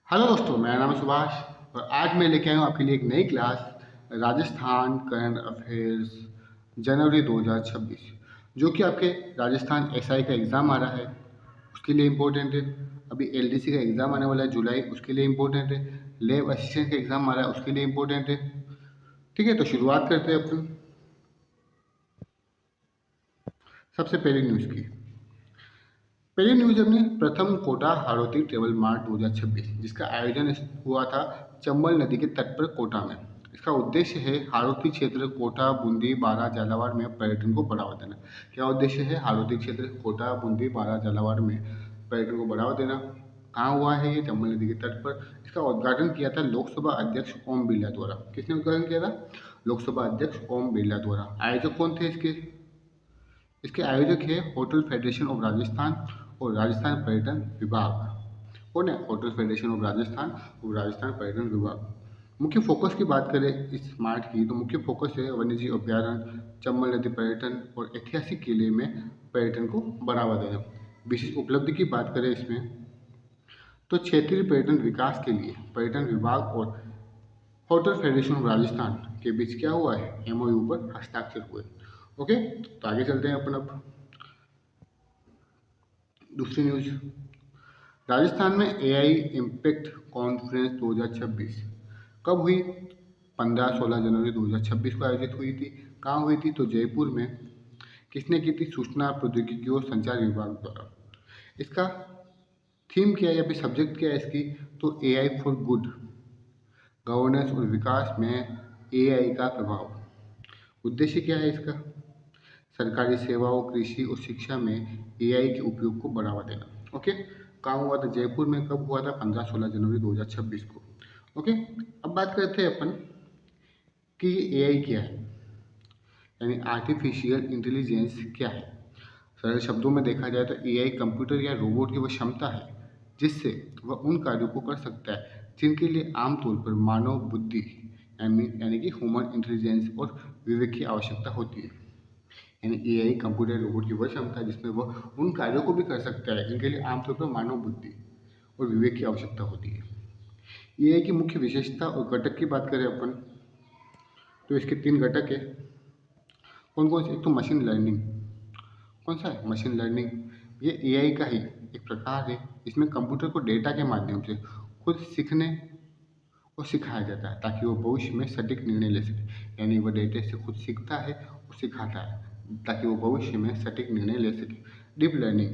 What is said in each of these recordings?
Hello दोस्तों, मेरा नाम है सुभाष और आज मैं लेके आया हूँ आपके लिए एक नई क्लास राजस्थान करंट अफेयर्स जनवरी 2026 जो कि आपके राजस्थान एसआई का एग्ज़ाम आ रहा है उसके लिए इम्पोर्टेंट है। अभी एलडीसी का एग्ज़ाम आने वाला है जुलाई, उसके लिए इम्पोर्टेंट है। लैब असिस्टेंट का एग्ज़ाम आ रहा है, उसके लिए इम्पोर्टेंट है। ठीक है, तो शुरुआत करते हैं अपन सबसे पहली न्यूज़ की। पहली न्यूज अपनी प्रथम कोटा हाड़ौती ट्रेवल मार्ट 2026 जिसका आयोजन हुआ था चंबल नदी के तट पर कोटा में। इसका उद्देश्य है हाड़ौती क्षेत्र कोटा बूंदी बारा झालावाड़ में पर्यटन को बढ़ावा देना। क्या उद्देश्य है हाड़ौती क्षेत्र कोटा बूंदी बारा झालावाड़ में पर्यटन को बढ़ावा देना? कहाँ हुआ है ये? चंबल नदी के तट पर। इसका उद्घाटन किया था लोकसभा अध्यक्ष ओम बिरला द्वारा। किसने उद्घाटन किया था? लोकसभा अध्यक्ष ओम बिरला द्वारा। आयोजक कौन थे इसके? इसके आयोजक है होटल फेडरेशन ऑफ राजस्थान और राजस्थान पर्यटन विभाग। कौन है? होटल फेडरेशन ऑफ राजस्थान और राजस्थान पर्यटन विभाग। मुख्य फोकस की बात करें इस स्मार्ट की तो मुख्य फोकस है वन्यजीव अभ्यारण्य, चंबल नदी पर्यटन और ऐतिहासिक किले में पर्यटन को बढ़ावा देना। विशेष उपलब्धि की बात करें इसमें तो क्षेत्रीय पर्यटन विकास के लिए पर्यटन विभाग और होटल फेडरेशन ऑफ राजस्थान के बीच क्या हुआ है? एमओयू पर हस्ताक्षर हुए। ओके, तो आगे चलते हैं अपन अब दूसरी न्यूज। राजस्थान में एआई इम्पैक्ट कॉन्फ्रेंस 2026 कब हुई? 15-16 जनवरी 2026 को आयोजित हुई थी। कहाँ हुई थी? तो जयपुर में। किसने की थी? सूचना प्रौद्योगिकी और संचार विभाग द्वारा। इसका थीम क्या है या फिर सब्जेक्ट क्या है इसकी? तो एआई फॉर गुड गवर्नेंस और विकास में एआई का प्रभाव। उद्देश्य क्या है इसका? सरकारी सेवाओं, कृषि और शिक्षा में एआई के उपयोग को बढ़ावा देना। ओके, कहाँ हुआ था? जयपुर में। कब हुआ था? 15-16 जनवरी 2026 को। ओके, अब बात करते हैं अपन कि ये एआई क्या है, यानी आर्टिफिशियल इंटेलिजेंस क्या है। सरल शब्दों में देखा जाए तो एआई कंप्यूटर या रोबोट की वह क्षमता है जिससे वह उन कार्यों को कर सकता है जिनके लिए आमतौर पर मानव बुद्धि यानी कि ह्यूमन इंटेलिजेंस और विवेक की आवश्यकता होती है। यानी एआई कंप्यूटर रोबोट की वह क्षमता है जिसमें वह उन कार्यों को भी कर सकता है जिनके लिए आमतौर पर मानव बुद्धि और विवेक की आवश्यकता होती है। एआई की मुख्य विशेषता और घटक की बात करें अपन तो इसके 3 घटक है। कौन कौन से? एक तो मशीन लर्निंग। कौन सा है? Machine learning. ये एआई का ही एक प्रकार है। इसमें कंप्यूटर को डेटा के माध्यम से खुद सीखने और सिखाया जाता है ताकि वो भविष्य में सटीक निर्णय ले सके। यानी वह डेटा से खुद सीखता है और सिखाता है ताकि वो भविष्य में सटीक निर्णय ले सके। डीप लर्निंग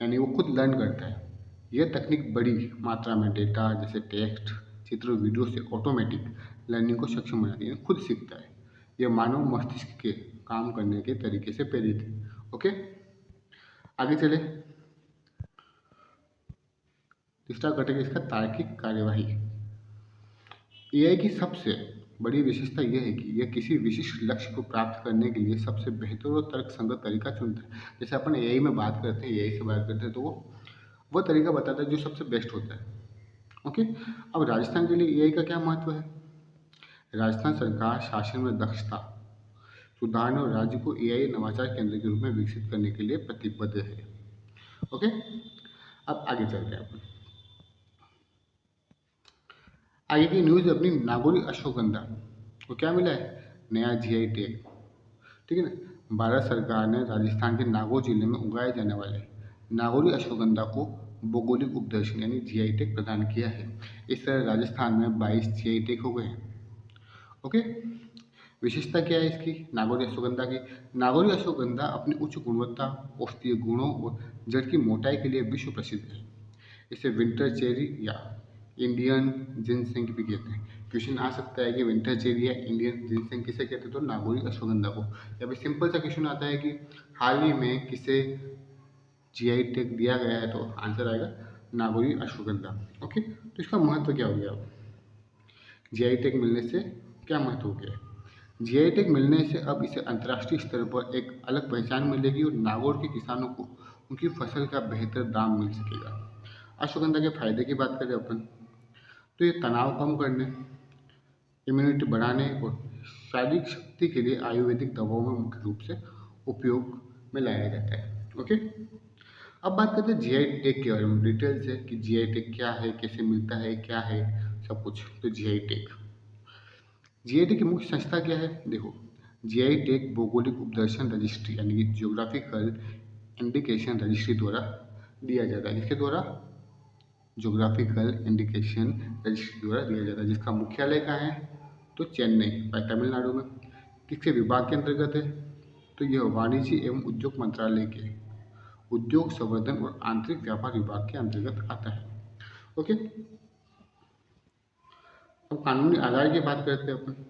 यानी वो खुद लर्न करता है। यह तकनीक बड़ी मात्रा में डेटा जैसे टेक्स्ट, चित्र, वीडियो से ऑटोमेटिक लर्निंग को सक्षम बनाती है, खुद सीखता है। यह मानव मस्तिष्क के काम करने के तरीके से प्रेरित है। ओके, आगे चले। तीसरा घटक है इसका तार्किक कार्यवाही। एआई की सबसे बड़ी विशेषता यह है कि यह किसी विशिष्ट लक्ष्य को प्राप्त करने के लिए सबसे बेहतर और तर्कसंगत तरीका चुनता है। जैसे अपन एआई में बात करते हैं, एआई से बात करते हैं तो वो तरीका बताता है जो सबसे बेस्ट होता है। ओके, अब राजस्थान के लिए एआई का क्या महत्व है? राजस्थान सरकार शासन में दक्षता सुधारने और राज्य को एआई नवाचार केंद्र के रूप में विकसित करने के लिए प्रतिबद्ध है। ओके, अब आगे चलते हैं अपन। आगे की न्यूज़ अपनी नागौरी अश्वगंधा को क्या मिला है? नया जीआई टैग। ठीक है ना। भारत सरकार ने राजस्थान के नागौर जिले में उगाए जाने वाले नागौरी अश्वगंधा को भौगोलिक उपदर्शन यानी जीआई टैग प्रदान किया है। इस तरह राजस्थान में 22 जीआई टैग हो गए हैं। ओके, विशेषता क्या है इसकी नागौरी अश्वगंधा की? नागौरी अश्वगंधा अपनी उच्च गुणवत्ता, औषधीय गुणों और जड़ की मोटाई के लिए विश्व प्रसिद्ध है। इसे विंटर चेरी या इंडियन जिनसेंग भी कहते हैं। क्वेश्चन आ सकता है कि विंटर चेरी या इंडियन जिनसेंग किसे कहते हैं? तो नागौरी अश्वगंधा को। या फिर सिंपल सा क्वेश्चन आता है कि हाल ही में किसे जीआई टैग दिया गया है? तो आंसर आएगा नागौरी अश्वगंधा। ओके, तो इसका महत्व क्या हो गया? जीआई टैग मिलने से क्या महत्व हो गया? जीआई टैग मिलने से अब इसे अंतर्राष्ट्रीय स्तर पर एक अलग पहचान मिलेगी और नागौर के किसानों को उनकी फसल का बेहतर दाम मिल सकेगा। अश्वगंधा के फायदे की बात करें अपन तो ये तनाव कम करने, इम्यूनिटी बढ़ाने और शारीरिक शक्ति के लिए आयुर्वेदिक दवाओं में मुख्य रूप से उपयोग में लाया जाता है। ओके, अब बात करते हैं जीआई टैग के बारे में डिटेल से कि जीआई टैग क्या है, कैसे मिलता है, क्या है सब कुछ। तो जीआई टैग की मुख्य संस्था क्या है? देखो, जीआई टैग भौगोलिक उपदर्शन रजिस्ट्री यानी कि जियोग्राफिकल इंडिकेशन रजिस्ट्री द्वारा दिया जाता है। इसके द्वारा ज्योग्राफिकल इंडिकेशन रजिस्ट्री द्वारा दिया जाता है, जिसका मुख्यालय कहाँ है? तो चेन्नई, तमिलनाडु में। किसके विभाग के अंतर्गत है? तो यह वाणिज्य एवं उद्योग मंत्रालय के उद्योग संवर्धन और आंतरिक व्यापार विभाग के अंतर्गत आता है। ओके, अब कानूनी आधार की बात करते हैं अपन।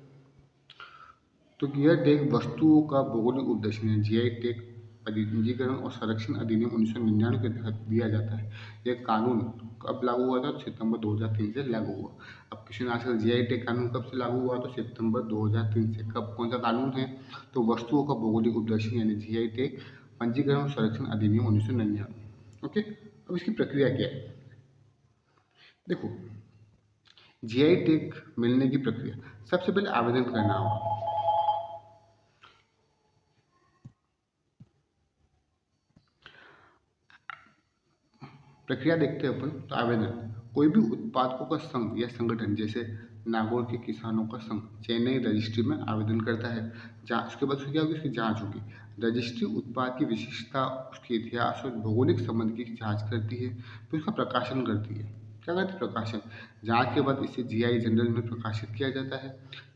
तो गियर टैग वस्तुओं का भौगोलिक उपदर्शन है। जीआई टैग पंजीकरण और संरक्षण अधिनियम 1999 के तहत दिया जाता है। यह कानून कब लागू हुआ था? सितंबर 2003 से लागू हुआ। अब क्वेश्चन आंसर, जीआई टैग कानून कब से लागू हुआ? तो सितंबर 2003 से। कब, कौन सा कानून है? तो वस्तुओं का भौगोलिक उपदर्शन यानी जीआई टैग पंजीकरण और संरक्षण अधिनियम 1999। ओके, अब इसकी प्रक्रिया क्या है? देखो, जीआई टैग मिलने की प्रक्रिया, सबसे पहले आवेदन करना होगा। प्रक्रिया देखते हैं अपन। तो आवेदन, कोई भी उत्पादकों का संघ या संगठन जैसे नागौर के किसानों का संघ चेन्नई रजिस्ट्री में आवेदन करता है। जांच, उसके बाद क्या होगी? उसकी जांच होगी। रजिस्ट्री उत्पाद की विशेषता, उसके इतिहास और भौगोलिक संबंध की जांच करती है, फिर उसका प्रकाशन करती है। क्या करती है? प्रकाशन। जांच के बाद इसे जीआई जनरल में प्रकाशित किया जाता है,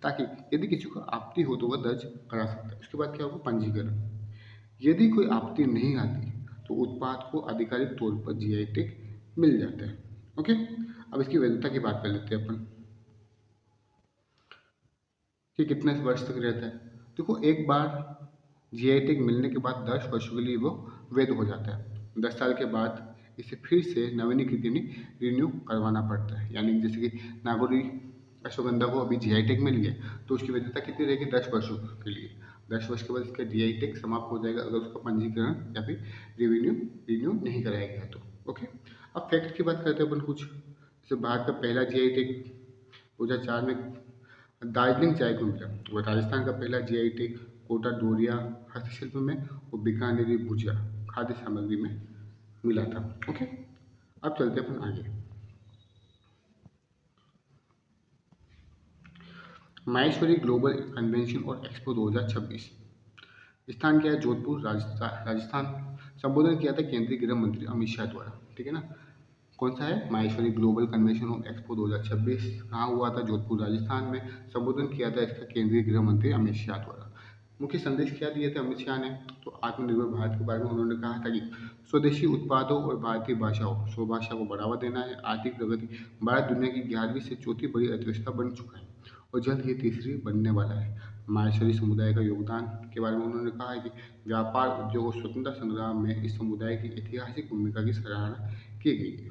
ताकि यदि किसी को आपत्ति हो तो वह दर्ज करा सकता है। उसके बाद क्या होगा? पंजीकरण। यदि कोई आपत्ति नहीं आती तो उत्पाद को आधिकारिक तौर पर जीआई टैग मिल जाता है। ओके, अब इसकी वैधता की बात कर लेते हैं अपन कि कितने वर्ष तक रहता है। देखो, एक बार जीआई टैग मिलने के बाद 10 वर्षों के लिए वो वैध हो जाता है। 10 साल के बाद इसे फिर से नवीनीकृत यानी रिन्यू करवाना पड़ता है। यानी जैसे कि नागौरी अश्वगंधा को अभी जीआई टैग मिल गया, तो उसकी वैधता कितनी रहेगी? 10 वर्षों के लिए। 10 वर्ष के बाद इसका जीआई टैग समाप्त हो जाएगा, अगर उसका पंजीकरण या फिर रिन्यू नहीं कराया गया तो। ओके, अब फैक्ट की बात करते हैं अपन कुछ। जैसे भारत का पहला जीआई टैग 2004 में दार्जिलिंग चाय को मिला, और राजस्थान का पहला जीआई टैग कोटा डोरिया हस्तशिल्प में और बीकानेरी भुजिया खाद्य सामग्री में मिला था। ओके, अब चलते हैं अपन आगे। माहेश्वरी ग्लोबल कन्वेंशन और एक्सपो 2026, स्थान क्या है? जोधपुर, राजस्थान। संबोधन किया था केंद्रीय गृह मंत्री अमित शाह द्वारा। ठीक है ना? कौन सा है? माहेश्वरी ग्लोबल कन्वेंशन और एक्सपो 2026 कहाँ हुआ था? जोधपुर, राजस्थान में। संबोधन किया था इसका केंद्रीय गृह मंत्री अमित शाह द्वारा। मुख्य संदेश क्या दिए थे अमित शाह ने? तो आत्मनिर्भर भारत के बारे में उन्होंने कहा था कि स्वदेशी उत्पादों और भारतीय भाषाओं स्वभाषा को बढ़ावा देना है। आर्थिक प्रगति, भारत दुनिया की 11वीं से चौथी बड़ी अर्थव्यवस्था बन चुका है और जल्द ही तीसरी बनने वाला है। माहेश्वरी समुदाय का योगदान के बारे में उन्होंने कहा है कि व्यापार, उद्योग और स्वतंत्रता संग्राम में इस समुदाय की ऐतिहासिक भूमिका की सराहना की गई है।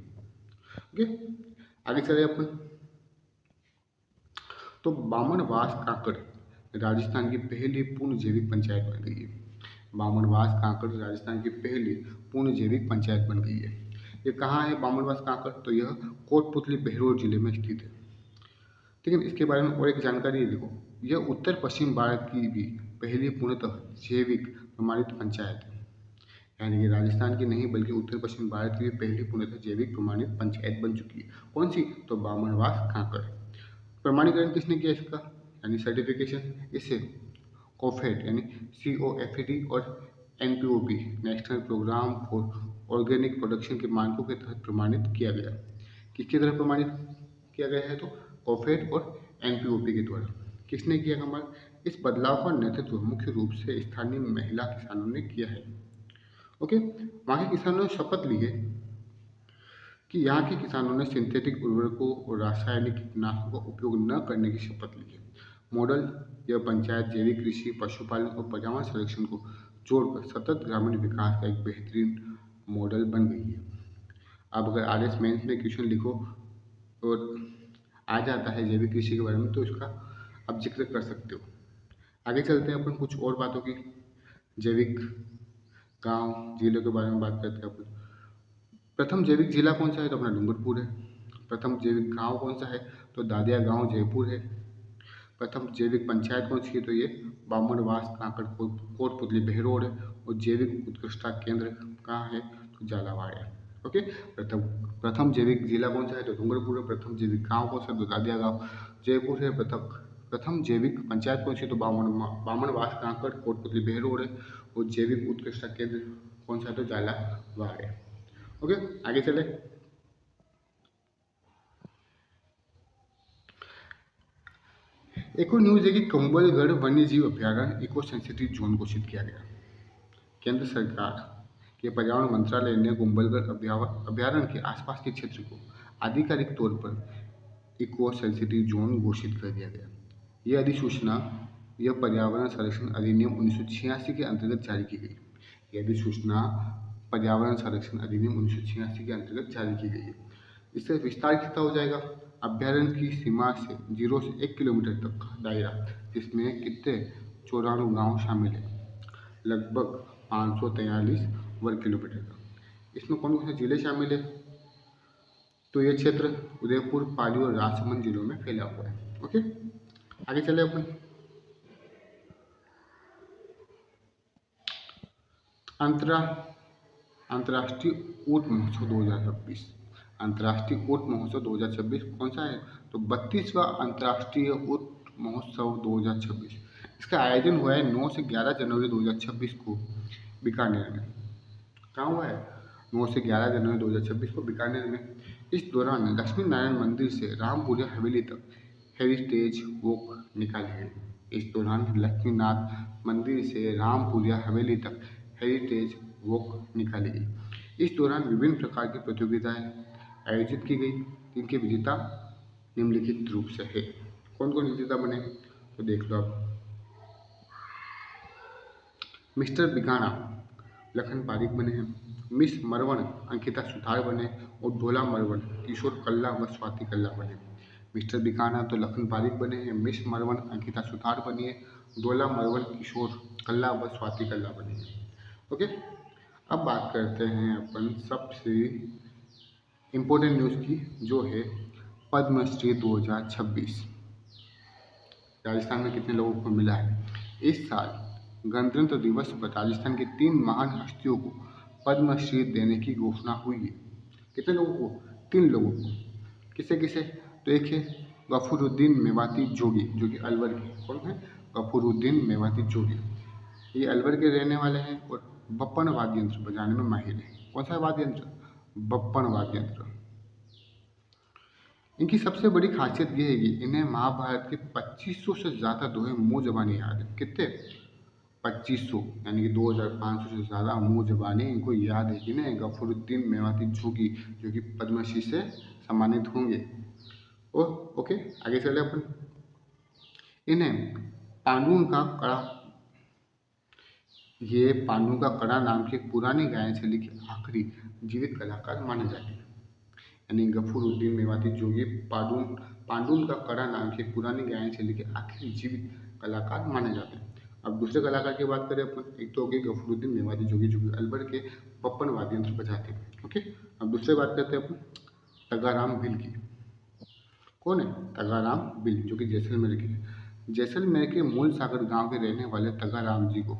ओके, आगे चले अपन। तो बामनवास काकड़ राजस्थान की पहली पूर्ण जैविक पंचायत बन गई है। बामनवास काकड़ राजस्थान की पहली पूर्ण जैविक पंचायत बन गई है। ये कहाँ है बामनवास काकड़? तो यह कोटपुतली बहरौल जिले में स्थित है। ठीक है, इसके बारे में और एक जानकारी है। देखो, यह उत्तर पश्चिम भारत की भी पहली पूर्णतः जैविक प्रमाणित पंचायत है। यानी कि राजस्थान की नहीं बल्कि उत्तर पश्चिम भारत की भी पहली पूर्णतः जैविक प्रमाणित पंचायत बन चुकी है। कौन सी? तो बामनवास काकड़। प्रमाणीकरण किसने किया इसका? यानी सर्टिफिकेशन, इसे कोफेड यानी COFED और NPOP national programme for organic production के मानकों के तहत प्रमाणित किया गया। किसकी तरह प्रमाणित किया गया है? तो कोफेड और NPOP के द्वारा। किसने किया कमाल? इस बदलाव का नेतृत्व मुख्य रूप से स्थानीय महिला किसानों ने किया है। ओके, वहाँ के किसानों ने शपथ ली है कि यहाँ के किसानों ने सिंथेटिक उर्वरकों और रासायनिक कीटनाशकों का उपयोग न करने की शपथ ली है। मॉडल, यह पंचायत जैविक कृषि, पशुपालन और पर्यावरण संरक्षण को जोड़कर सतत ग्रामीण विकास का एक बेहतरीन मॉडल बन गई है। अब अगर RS मेंस में क्वेश्चन लिखो और आ जाता है जैविक कृषि के बारे में, तो इसका आप जिक्र कर सकते हो। आगे चलते हैं अपन कुछ और बातों की। जैविक गांव, जिलों के बारे में बात करते हैं अपन। प्रथम जैविक जिला कौन सा है? तो अपना डूंगरपुर है। प्रथम जैविक गांव कौन सा है? तो दादिया गांव, जयपुर है। प्रथम जैविक पंचायत कौन सी है? तो ये बामनवास काकड़ कोटपुतली बहरौल है। और जैविक उत्कृष्टता केंद्र कहाँ है? तो झालावाड़। ओके, प्रथम जैविक जिला कौन सा है तो डूंगरपुर है। प्रथम जैविक गांव कौन सा तो दादिया गांव जयपुर है। प्रथम जैविक पंचायत कौन सी तो बामनवास कांकड़ कोटपुतली बेहरोड है। और जैविक उत्कृष्टता केंद्र कौन सा है तो झालावाड़ है। ओके, आगे चले। एक और न्यूज है कि कुंभलगढ़ वन्य जीव अभ्यारण्य इको सेंसिटिव जोन घोषित किया गया। केंद्र सरकार के पर्यावरण मंत्रालय ने कुंभलगढ़ अभ्यारण्य के आसपास के क्षेत्र को आधिकारिक तौर पर इको सेंसिटिव जोन घोषित कर दिया गया। यह अधिसूचना पर्यावरण संरक्षण अधिनियम 1986 के अंतर्गत जारी की गई। यह अधिसूचना पर्यावरण संरक्षण अधिनियम 1986 के अंतर्गत जारी की गई है। इससे विस्तार कितना हो जाएगा, अभ्यारण्य की सीमा से 0 से 1 किलोमीटर तक का दायरा, जिसमें कितने 94 गाँव शामिल है, लगभग 543 वर्ग किलोमीटर का। इसमें कौन कौन से जिले शामिल है तो ये क्षेत्र उदयपुर, पाली और राजसमंद जिलों में फैला हुआ है। ओके, आगे चले अपन। अंतर्राष्ट्रीय ऊंट महोत्सव 2026। अंतर्राष्ट्रीय ऊंट महोत्सव 2026 कौन सा है तो 32वां अंतर्राष्ट्रीय ऊंट महोत्सव 2026। इसका आयोजन हुआ है 9 से 11 जनवरी 2026 को बीकानेर में। कहाँ हुआ है 9 से 11 जनवरी 2026 को बीकानेर में। इस दौरान लक्ष्मी नारायण मंदिर से रामपुरा हवेली तक हेरिटेज वॉक निकाली गई। इस दौरान लक्ष्मीनाथ मंदिर से रामपुरा हवेली तक हेरिटेज वॉक निकाली गई। इस दौरान विभिन्न प्रकार की प्रतियोगिताएं आयोजित की गई, जिनके विजेता निम्नलिखित रूप से है। कौन कौन विजेता बने तो देख लो आप। मिस्टर बिगाना लखन पारिक बने हैं। मिस मरवन अंकिता सुथार बने और ढोला मरवन किशोर कल्ला व स्वाति कल्ला बने। मिस्टर बिकाना तो लखन पारिक बने हैं, मिस मरवन अंकिता सुथार बनी है, ढोला मरवन किशोर कल्ला व स्वाति कल्ला बनी है। ओके, अब बात करते हैं अपन सबसे इम्पोर्टेंट न्यूज़ की, जो है पद्मश्री 2026। राजस्थान में कितने लोगों को मिला है। इस साल गणतंत्र दिवस पर राजस्थान की 3 महान हस्तियों को पद्मश्री देने की घोषणा हुई है। कितने लोगों को 3 लोगों को। किसे किसे तो एक है गफूरुद्दीन मेवाती जोगी, जो कि अलवर के। कौन है गफूरुद्दीन मेवाती जोगी, ये अलवर के रहने वाले हैं और बप्पन वाद्य यंत्र बजाने में माहिर है। कौन सा वाद्य यंत्र बप्पन वाद्य यंत्र। इनकी सबसे बड़ी खासियत यह है कि इन्हें महाभारत के 2500 से ज़्यादा दोहे मुँह ज़बानी याद है। कितने 2500 यानी कि 2500 से ज़्यादा मुँह ज़बानी इनको याद है। इन्हें गफूरुद्दीन मेवाती जोगी जो कि पद्मश्री से सम्मानित होंगे। और ओके, आगे चले अपन। इन्हें पांडुन का कड़ा, ये पांडु का कड़ा नाम की एक पुरानी गायन शैली के आखिरी जीवित कलाकार माने जाते हैं। यानी गफूरुद्दीन मेवाती जोगी पांडुन का कड़ा नाम की एक पुरानी गायन शैली के आखिरी जीवित कलाकार माने जाते हैं। अब दूसरे कलाकार की बात करें अपन, एक तो हो गए गफूरुद्दीन मेवाती जोगी जो कि अलवर के बप्पन वाद्य यंत्र बजाते हैं। ओके, अब दूसरे बात करते हैं अपन तगाराम भील की। कौन है तगाराम भील, जो कि जैसलमेर के हैं। जैसलमेर के मूल सागर गांव के रहने वाले तगाराम जी को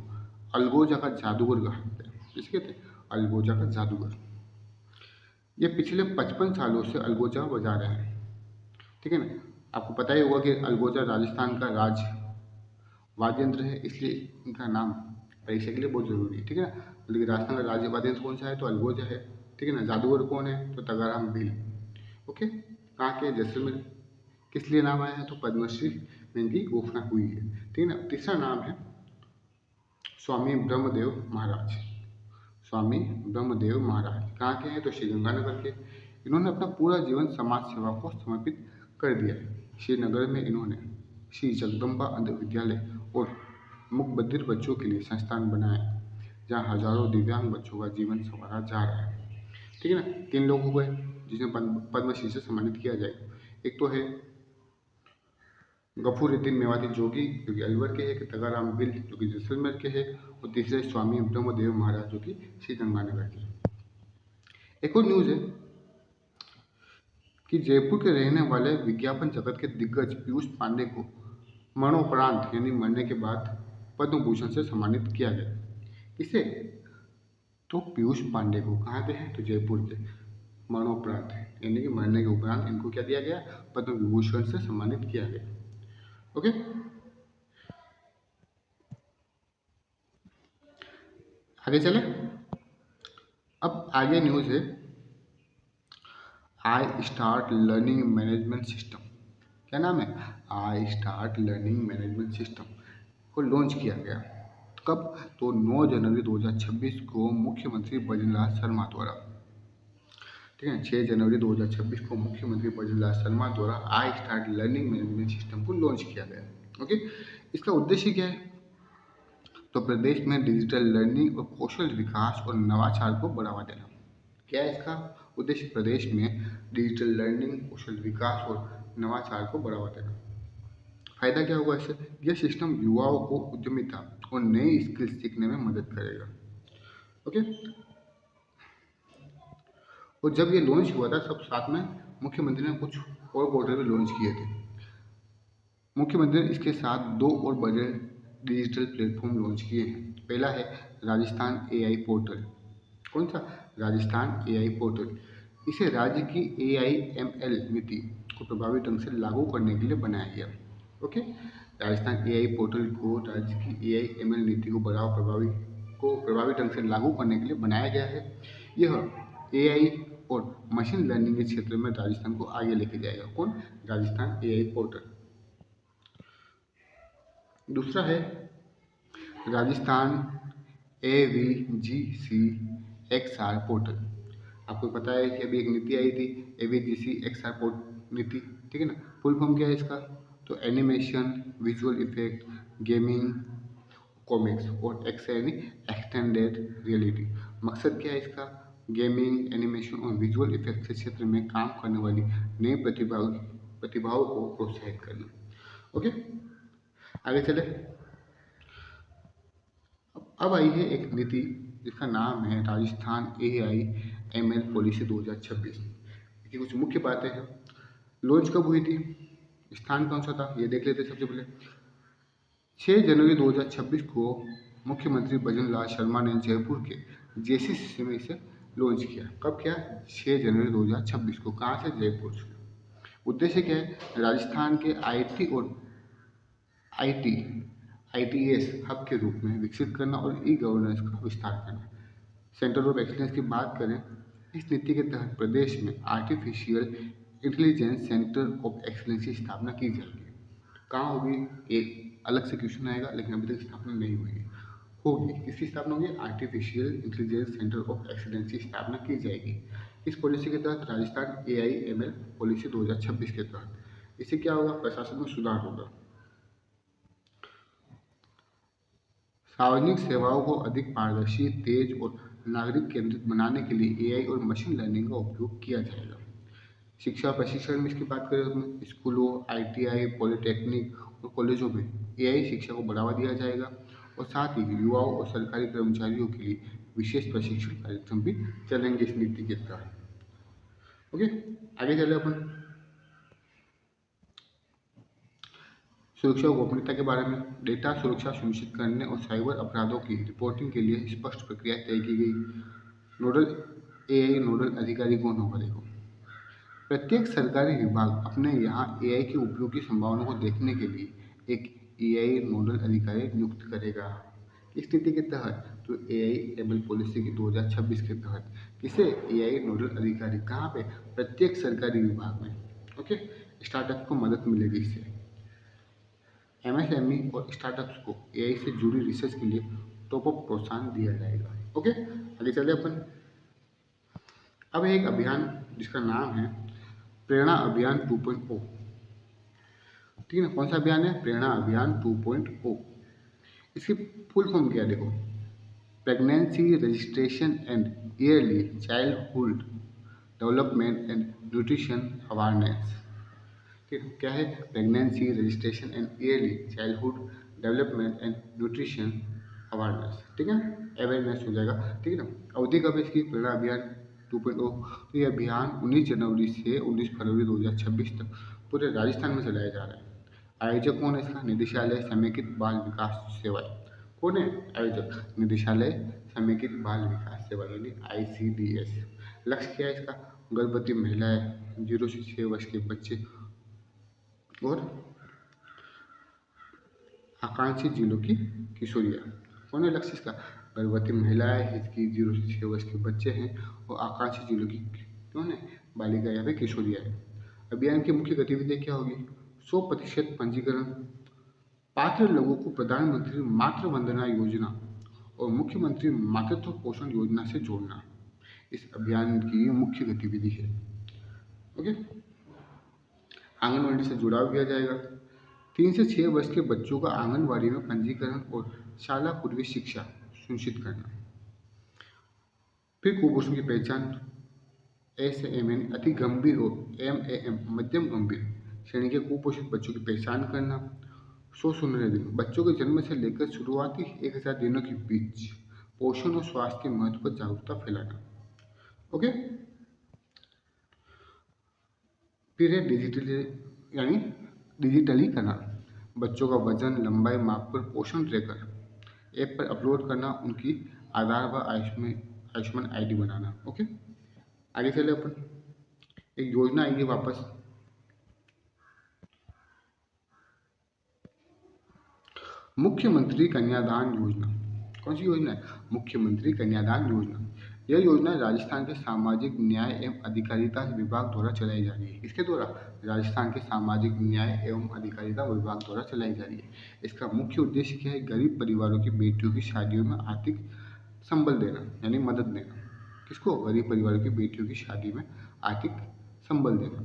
अलगोजा का जादूगर कहा जाता है। किसके थे अलगोजा का जादूगर। ये पिछले 55 सालों से अलगोजा बजा रहे हैं। ठीक है ना, आपको पता ही होगा कि अलगोजा राजस्थान का राज वाद्य यंत्र है, इसलिए इनका नाम परीक्षा के लिए बहुत जरूरी है। ठीक है ना, लेकिन राजस्थान का राज्य वाद्य यंत्र कौन सा है तो अलगोजा है। ठीक है ना, जादूगर कौन है तो तगाराम भील। ओके, कहाँ के जैसलमेर। किस लिए नाम आया है तो पद्मश्री में इनकी घोषणा हुई है। ठीक है ना, तीसरा नाम है स्वामी ब्रह्मदेव महाराज। स्वामी ब्रह्मदेव महाराज कहाँ के हैं तो श्रीगंगानगर के। इन्होंने अपना पूरा जीवन समाज सेवा को समर्पित कर दिया है। श्रीनगर में इन्होंने श्री जगदम्बा अंध विद्यालय और मूकबधिर बच्चों के लिए संस्थान बनाए, जहाँ हजारों दिव्यांग बच्चों का जीवन संवारा जा रहा है। ठीक है ना, 3 लोग हो गए जिन्हें पद्मश्री से सम्मानित किया जाएगा। एक तो है गफूरुद्दीन मेवाती जोगी जो कि अलवर के हैं, तगाराम भील जो कि जैसलमेर के हैं, और तीसरे स्वामी ब्रह्मदेव महाराज जो कि श्रीगंगानगर के। एक और न्यूज़ है कि जयपुर के रहने वाले विज्ञापन जगत के दिग्गज पीयूष पांडे को मरणोपरांत यानी मरने के बाद पद्म भूषण से सम्मानित किया गया। इसे तो पीयूष पांडे को। कहाँ पे है? तो जयपुर के। मरणोपरांत, यानी कि मरने के उपरांत इनको क्या दिया गया? पद्म विभूषण से सम्मानित किया गया। ओके, आगे चले। अब आगे न्यूज़ है, I start learning management system. क्या नाम है? I start learning management system को लॉन्च किया गया। कब? तो 9 जनवरी 2026 को मुख्यमंत्री भजनलाल शर्मा द्वारा। ठीक है, 6 जनवरी 2026 को मुख्यमंत्री भजनलाल शर्मा द्वारा I start learning management system को लॉन्च किया गया। ओके, इसका उद्देश्य क्या है? तो प्रदेश में डिजिटल लर्निंग और कौशल विकास और नवाचार को बढ़ावा देना। क्या है इसका उद्देश्य? प्रदेश में डिजिटल लर्निंग, कौशल विकास और नवाचार को बढ़ावा देना। फायदा क्या होगा इससे? यह सिस्टम युवाओं को उद्यमिता और नई स्किल सीखने में मदद करेगा। ओके, और जब ये लॉन्च हुआ था सब साथ में मुख्यमंत्री ने कुछ और पोर्टल भी लॉन्च किए थे। मुख्यमंत्री ने इसके साथ 2 और बड़े डिजिटल प्लेटफॉर्म लॉन्च किए हैं। पहला है राजस्थान एआई पोर्टल। कौन सा? Rajasthan AI portal. इसे राज्य की एआईएमएल नीति को प्रभावी ढंग से लागू करने के लिए बनाया गया। ओके, राजस्थान एआई पोर्टल को राज्य की एआईएमएल नीति को प्रभावी ढंग से लागू करने के लिए बनाया गया है। यह एआई और मशीन लर्निंग के क्षेत्र में राजस्थान को आगे लेके जाएगा। कौन? Rajasthan AI portal. दूसरा है राजस्थान एवीजीसी एक्सआर पोर्टल। आपको पता है कि अभी एक नीति आई थी एवीजीसी एक्सआर पोर्ट नीति, ठीक है ना। फुल फॉर्म क्या है इसका? तो animation, visual effect, gaming, comics और एक्सआर यानी एक्सटेंडेड रियलिटी। मकसद क्या है इसका? गेमिंग, एनिमेशन और विजुअल इफेक्ट के क्षेत्र में काम करने वाली नई प्रतिभाओं को प्रोत्साहित करना। ओके, आगे चले। अब आई है एक नीति जिसका नाम है राजस्थान एआईएमएल पॉलिसी 2026। इसकी कुछ मुख्य बातें हैं। लॉन्च कब हुई थी? स्थान कौन सा था? ये देख लेते हैं सबसे पहले। 6 जनवरी 2026 को मुख्यमंत्री भजनलाल शर्मा ने जयपुर के जेसीसी में इसे लॉन्च किया। कब किया? 6 जनवरी 2026 को। कहाँ से? जयपुर से। उद्देश्य क्या है? राजस्थान के आईटी और आईटीएस हब के रूप में विकसित करना और ई गवर्नेंस का विस्तार करना। सेंटर ऑफ एक्सीलेंस की बात करें, इस नीति के तहत प्रदेश में artificial intelligence centre of excellence की स्थापना की जाएगी। कहाँ होगी? एक अलग से क्वेश्चन आएगा, लेकिन अभी तक स्थापना नहीं हुई है। होगी, किसकी स्थापना होगी? Artificial intelligence centre of excellence की स्थापना की जाएगी। इस पॉलिसी के तहत राजस्थान एआईएमएल पॉलिसी 2026 के तहत इससे क्या होगा? प्रशासन में सुधार होगा। सार्वजनिक सेवाओं को अधिक पारदर्शी, तेज और नागरिक केंद्रित बनाने के लिए एआई और मशीन लर्निंग का उपयोग किया जाएगा। शिक्षा और प्रशिक्षण में इसकी बात करें तो स्कूलों, आईटीआई, पॉलिटेक्निक और कॉलेजों में एआई शिक्षा को बढ़ावा दिया जाएगा और साथ ही युवाओं और सरकारी कर्मचारियों के लिए विशेष प्रशिक्षण कार्यक्रम भी चलेंगे इस नीति के तहत। ओके, आगे चले अपन सुरक्षा और गोपनीयता के बारे में। डेटा सुरक्षा सुनिश्चित करने और साइबर अपराधों की रिपोर्टिंग के लिए स्पष्ट प्रक्रिया तय की गई। एआई नोडल अधिकारी कौन होगा? देखो, प्रत्येक सरकारी विभाग अपने यहाँ एआई के उपयोग की संभावनाओं को देखने के लिए एक एआई नोडल अधिकारी नियुक्त करेगा। इस नीति के तहत तो एआईएमएल पॉलिसी की 2026 के तहत किसे? एआई नोडल अधिकारी। कहाँ पे? प्रत्येक सरकारी विभाग में। ओके, स्टार्टअप को मदद मिलेगी इससे। एमएसएमई और स्टार्टअप्स को एआई से जुड़ी रिसर्च के लिए टॉप अप प्रोत्साहन दिया जाएगा। ओके, आगे चले अपन। अब एक अभियान जिसका नाम है प्रेरणा अभियान 2.0। ठीक है ना, कौन सा अभियान है? प्रेरणा अभियान 2.0। इसकी फुल फॉर्म क्या है? देखो, pregnancy registration and yearly childhood development and nutrition awareness. क्या है? Pregnancy registration and yearly childhood development and nutrition awareness. ठीक है, अवेयरनेस हो जाएगा। ठीक है ना। अवधि कब है इसकी? प्रेरणा अभियान 2.0। तो ये अभियान 19 जनवरी से 19 फरवरी 2026 तक पूरे राजस्थान में चलाया जा रहा है। आयोजक कौन है इसका? निदेशालय समेकित बाल विकास सेवाएं। कौन है आयोजक? निदेशालय समेकित बाल विकास सेवा यानी ICDS। लक्ष्य क्या है इसका? गर्भवती महिलाएं, 0 से 6 वर्ष के बच्चे और आकांक्षी जिलों की किशोरियाँ। कौन है लक्ष्य इसका? गर्भवती महिलाएं, इसकी 0 से 6 वर्ष के बच्चे हैं और आकांक्षी जिलों की कौन है? बालिका या फिर किशोरियाँ है। अभियान की मुख्य गतिविधियाँ क्या होगी? 100% पंजीकरण, पात्र लोगों को प्रधानमंत्री मातृ वंदना योजना और मुख्यमंत्री मातृत्व पोषण योजना से जोड़ना इस अभियान की मुख्य गतिविधि है। ओके, आंगनवाड़ी से जुड़ाव किया जाएगा। 3 से 6 वर्ष के बच्चों का आंगनवाड़ी में पंजीकरण और शाला पूर्वी शिक्षा सुनिश्चित करना। फिर कुपोषण की पहचान, SAM यानी अति गंभीर और MAM मध्यम गंभीर श्रेणी के कुपोषित बच्चों की पहचान करना। 100 सुनहरे दिन, बच्चों के जन्म से लेकर शुरुआती 1000 दिनों के बीच पोषण और स्वास्थ्य के महत्व पर जागरूकता फैलाना। ओके, फिर है डिजिटलीकरण, बच्चों का वजन लंबाई मापकर पोषण ट्रैकर ऐप पर अपलोड करना, उनकी आधार व आयुष्मान ID बनाना। ओके, आगे चले अपन, एक योजना आएगी वापस, मुख्यमंत्री कन्यादान योजना। कौन सी योजना है? मुख्यमंत्री कन्यादान योजना। यह योजना राजस्थान के सामाजिक न्याय एवं अधिकारिता विभाग द्वारा चलाई जा रही है। इसके द्वारा राजस्थान के सामाजिक न्याय एवं अधिकारिता विभाग द्वारा चलाई जा रही है। इसका मुख्य उद्देश्य क्या है? गरीब परिवारों की बेटियों की शादियों में आर्थिक संबल देना यानी मदद देना। किसको? गरीब परिवारों की बेटियों की शादी में आर्थिक संबल देना।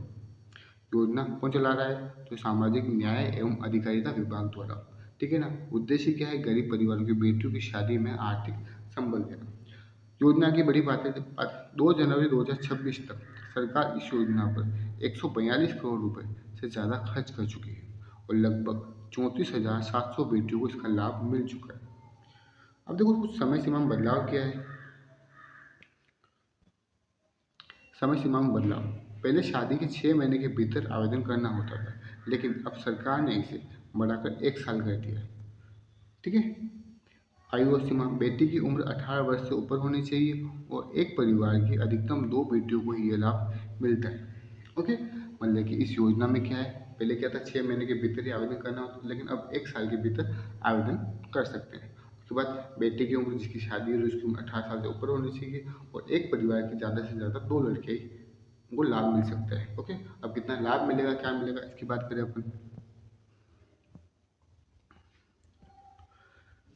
योजना कौन चला रहा है? तो सामाजिक न्याय एवं अधिकारिता विभाग द्वारा। ठीक है ना। उद्देश्य क्या है? गरीब परिवारों की बेटियों की शादी में आर्थिक संबल देना। योजना की बड़ी बात है, 2 जनवरी 2026 तक सरकार इस योजना पर 142 करोड़ रुपए से ज़्यादा खर्च कर चुकी है और लगभग 34,700 बेटियों को इसका लाभ मिल चुका है। अब देखो कुछ समय सीमा में बदलाव किया है। समय सीमा में बदलाव, पहले शादी के 6 महीने के भीतर आवेदन करना होता था, लेकिन अब सरकार ने इसे बढ़ाकर 1 साल कर दिया है। ठीक है। आयु सीमा, बेटी की उम्र 18 वर्ष से ऊपर होनी चाहिए और एक परिवार की अधिकतम 2 बेटियों को ही यह लाभ मिलता है। ओके, मतलब कि इस योजना में क्या है, पहले क्या था 6 महीने के भीतर ही आवेदन करना होता, लेकिन अब 1 साल के भीतर आवेदन कर सकते हैं। उसके बाद बेटे की उम्र, जिसकी शादी हो रही है उसकी उम्र 18 साल से ऊपर होनी चाहिए और एक परिवार की ज़्यादा से ज़्यादा 2 लड़के ही उनको लाभ मिल सकता है। ओके, अब कितना लाभ मिलेगा, क्या मिलेगा, इसकी बात करें अपन।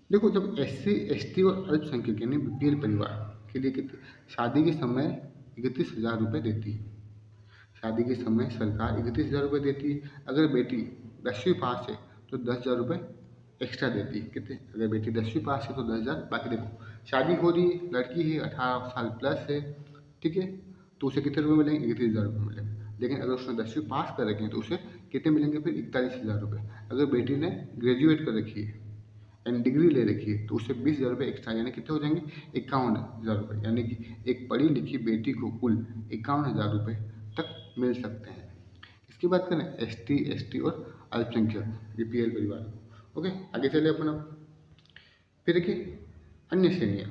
देखो, जब SC ST और अल्पसंख्यक यानी BPL परिवार के लिए कितने शादी के समय 31,000 रुपये देती है। शादी के समय सरकार 31,000 रुपये देती है। अगर बेटी 10वीं पास है तो 10,000 रुपये एक्स्ट्रा देती है। कितने? अगर बेटी 10वीं पास है तो 10,000। बाकी देखो, शादी हो रही है, लड़की है, 18 साल प्लस है, ठीक है, तो उसे कितने रुपये मिलेंगे? 31,000 रुपये मिलेंगे। लेकिन अगर उसने 10वीं पास कर रखी है तो उसे कितने मिलेंगे फिर? 41,000 रुपये। अगर बेटी ने ग्रेजुएट कर रखी है यानी डिग्री ले रखी है तो उससे 20,000 रुपये एक्स्ट्रा, यानी कितने हो जाएंगे? 51,000 रुपये। यानी कि एक पढ़ी लिखी बेटी को कुल 51,000 रुपये तक मिल सकते हैं। इसकी बात करें ST ST और अल्पसंख्यक BPL परिवार। ओके, आगे चले अपन। अब फिर देखिए अन्य श्रेणियाँ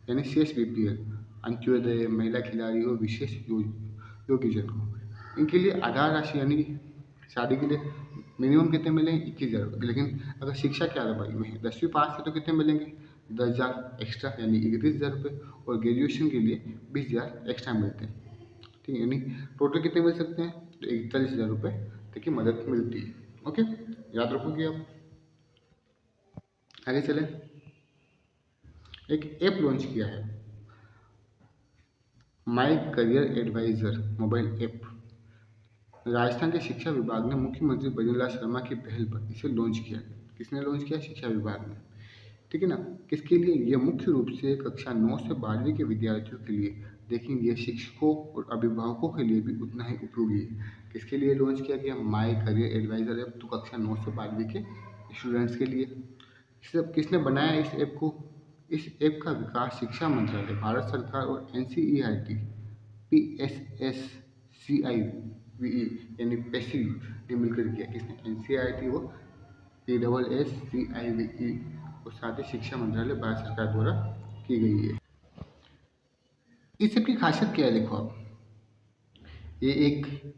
यानी शेष BPL, अंत्योदय, महिला खिलाड़ी और विशेष योग्यजन को, इनके लिए आधार राशि यानी शादी के लिए मिनिमम कितने मिलेंगे? 21,000 रुपये। लेकिन अगर शिक्षा के आधार भाई में 10वीं पास है तो कितने मिलेंगे? 10,000 एक्स्ट्रा यानी 31,000 रुपये और ग्रेजुएशन के लिए 20,000 एक्स्ट्रा मिलते हैं। ठीक है, यानी टोटल कितने मिल सकते हैं? तो 41,000 रुपये तक की मदद मिलती है। ओके, याद रखोगे आप। आगे चले, एक ऐप लॉन्च किया है, my career advisor mobile app. Rajasthan के शिक्षा विभाग ने मुख्यमंत्री भजनलाल शर्मा की पहल पर इसे लॉन्च किया। किसने लॉन्च किया? शिक्षा विभाग ने। ठीक है ना। किसके लिए? यह मुख्य रूप से कक्षा 9 से 12वीं के विद्यार्थियों के लिए, लेकिन यह शिक्षकों और अभिभावकों के लिए भी उतना ही उपयोगी है। किसके लिए लॉन्च किया गया? माई करियर एडवाइजर ऐप, तो कक्षा 9 से 12वीं के स्टूडेंट्स के लिए। किसने बनाया इस ऐप को? इस ऐप का विकास शिक्षा मंत्रालय, भारत सरकार और NCERT PSSCIVE यानी पेसी ने मिलकर किया। किसने? NCERT और PSSCIVE और साथ ही शिक्षा मंत्रालय भारत सरकार द्वारा की गई है। इस सब की खासियत क्या है, देखो आप, ये एक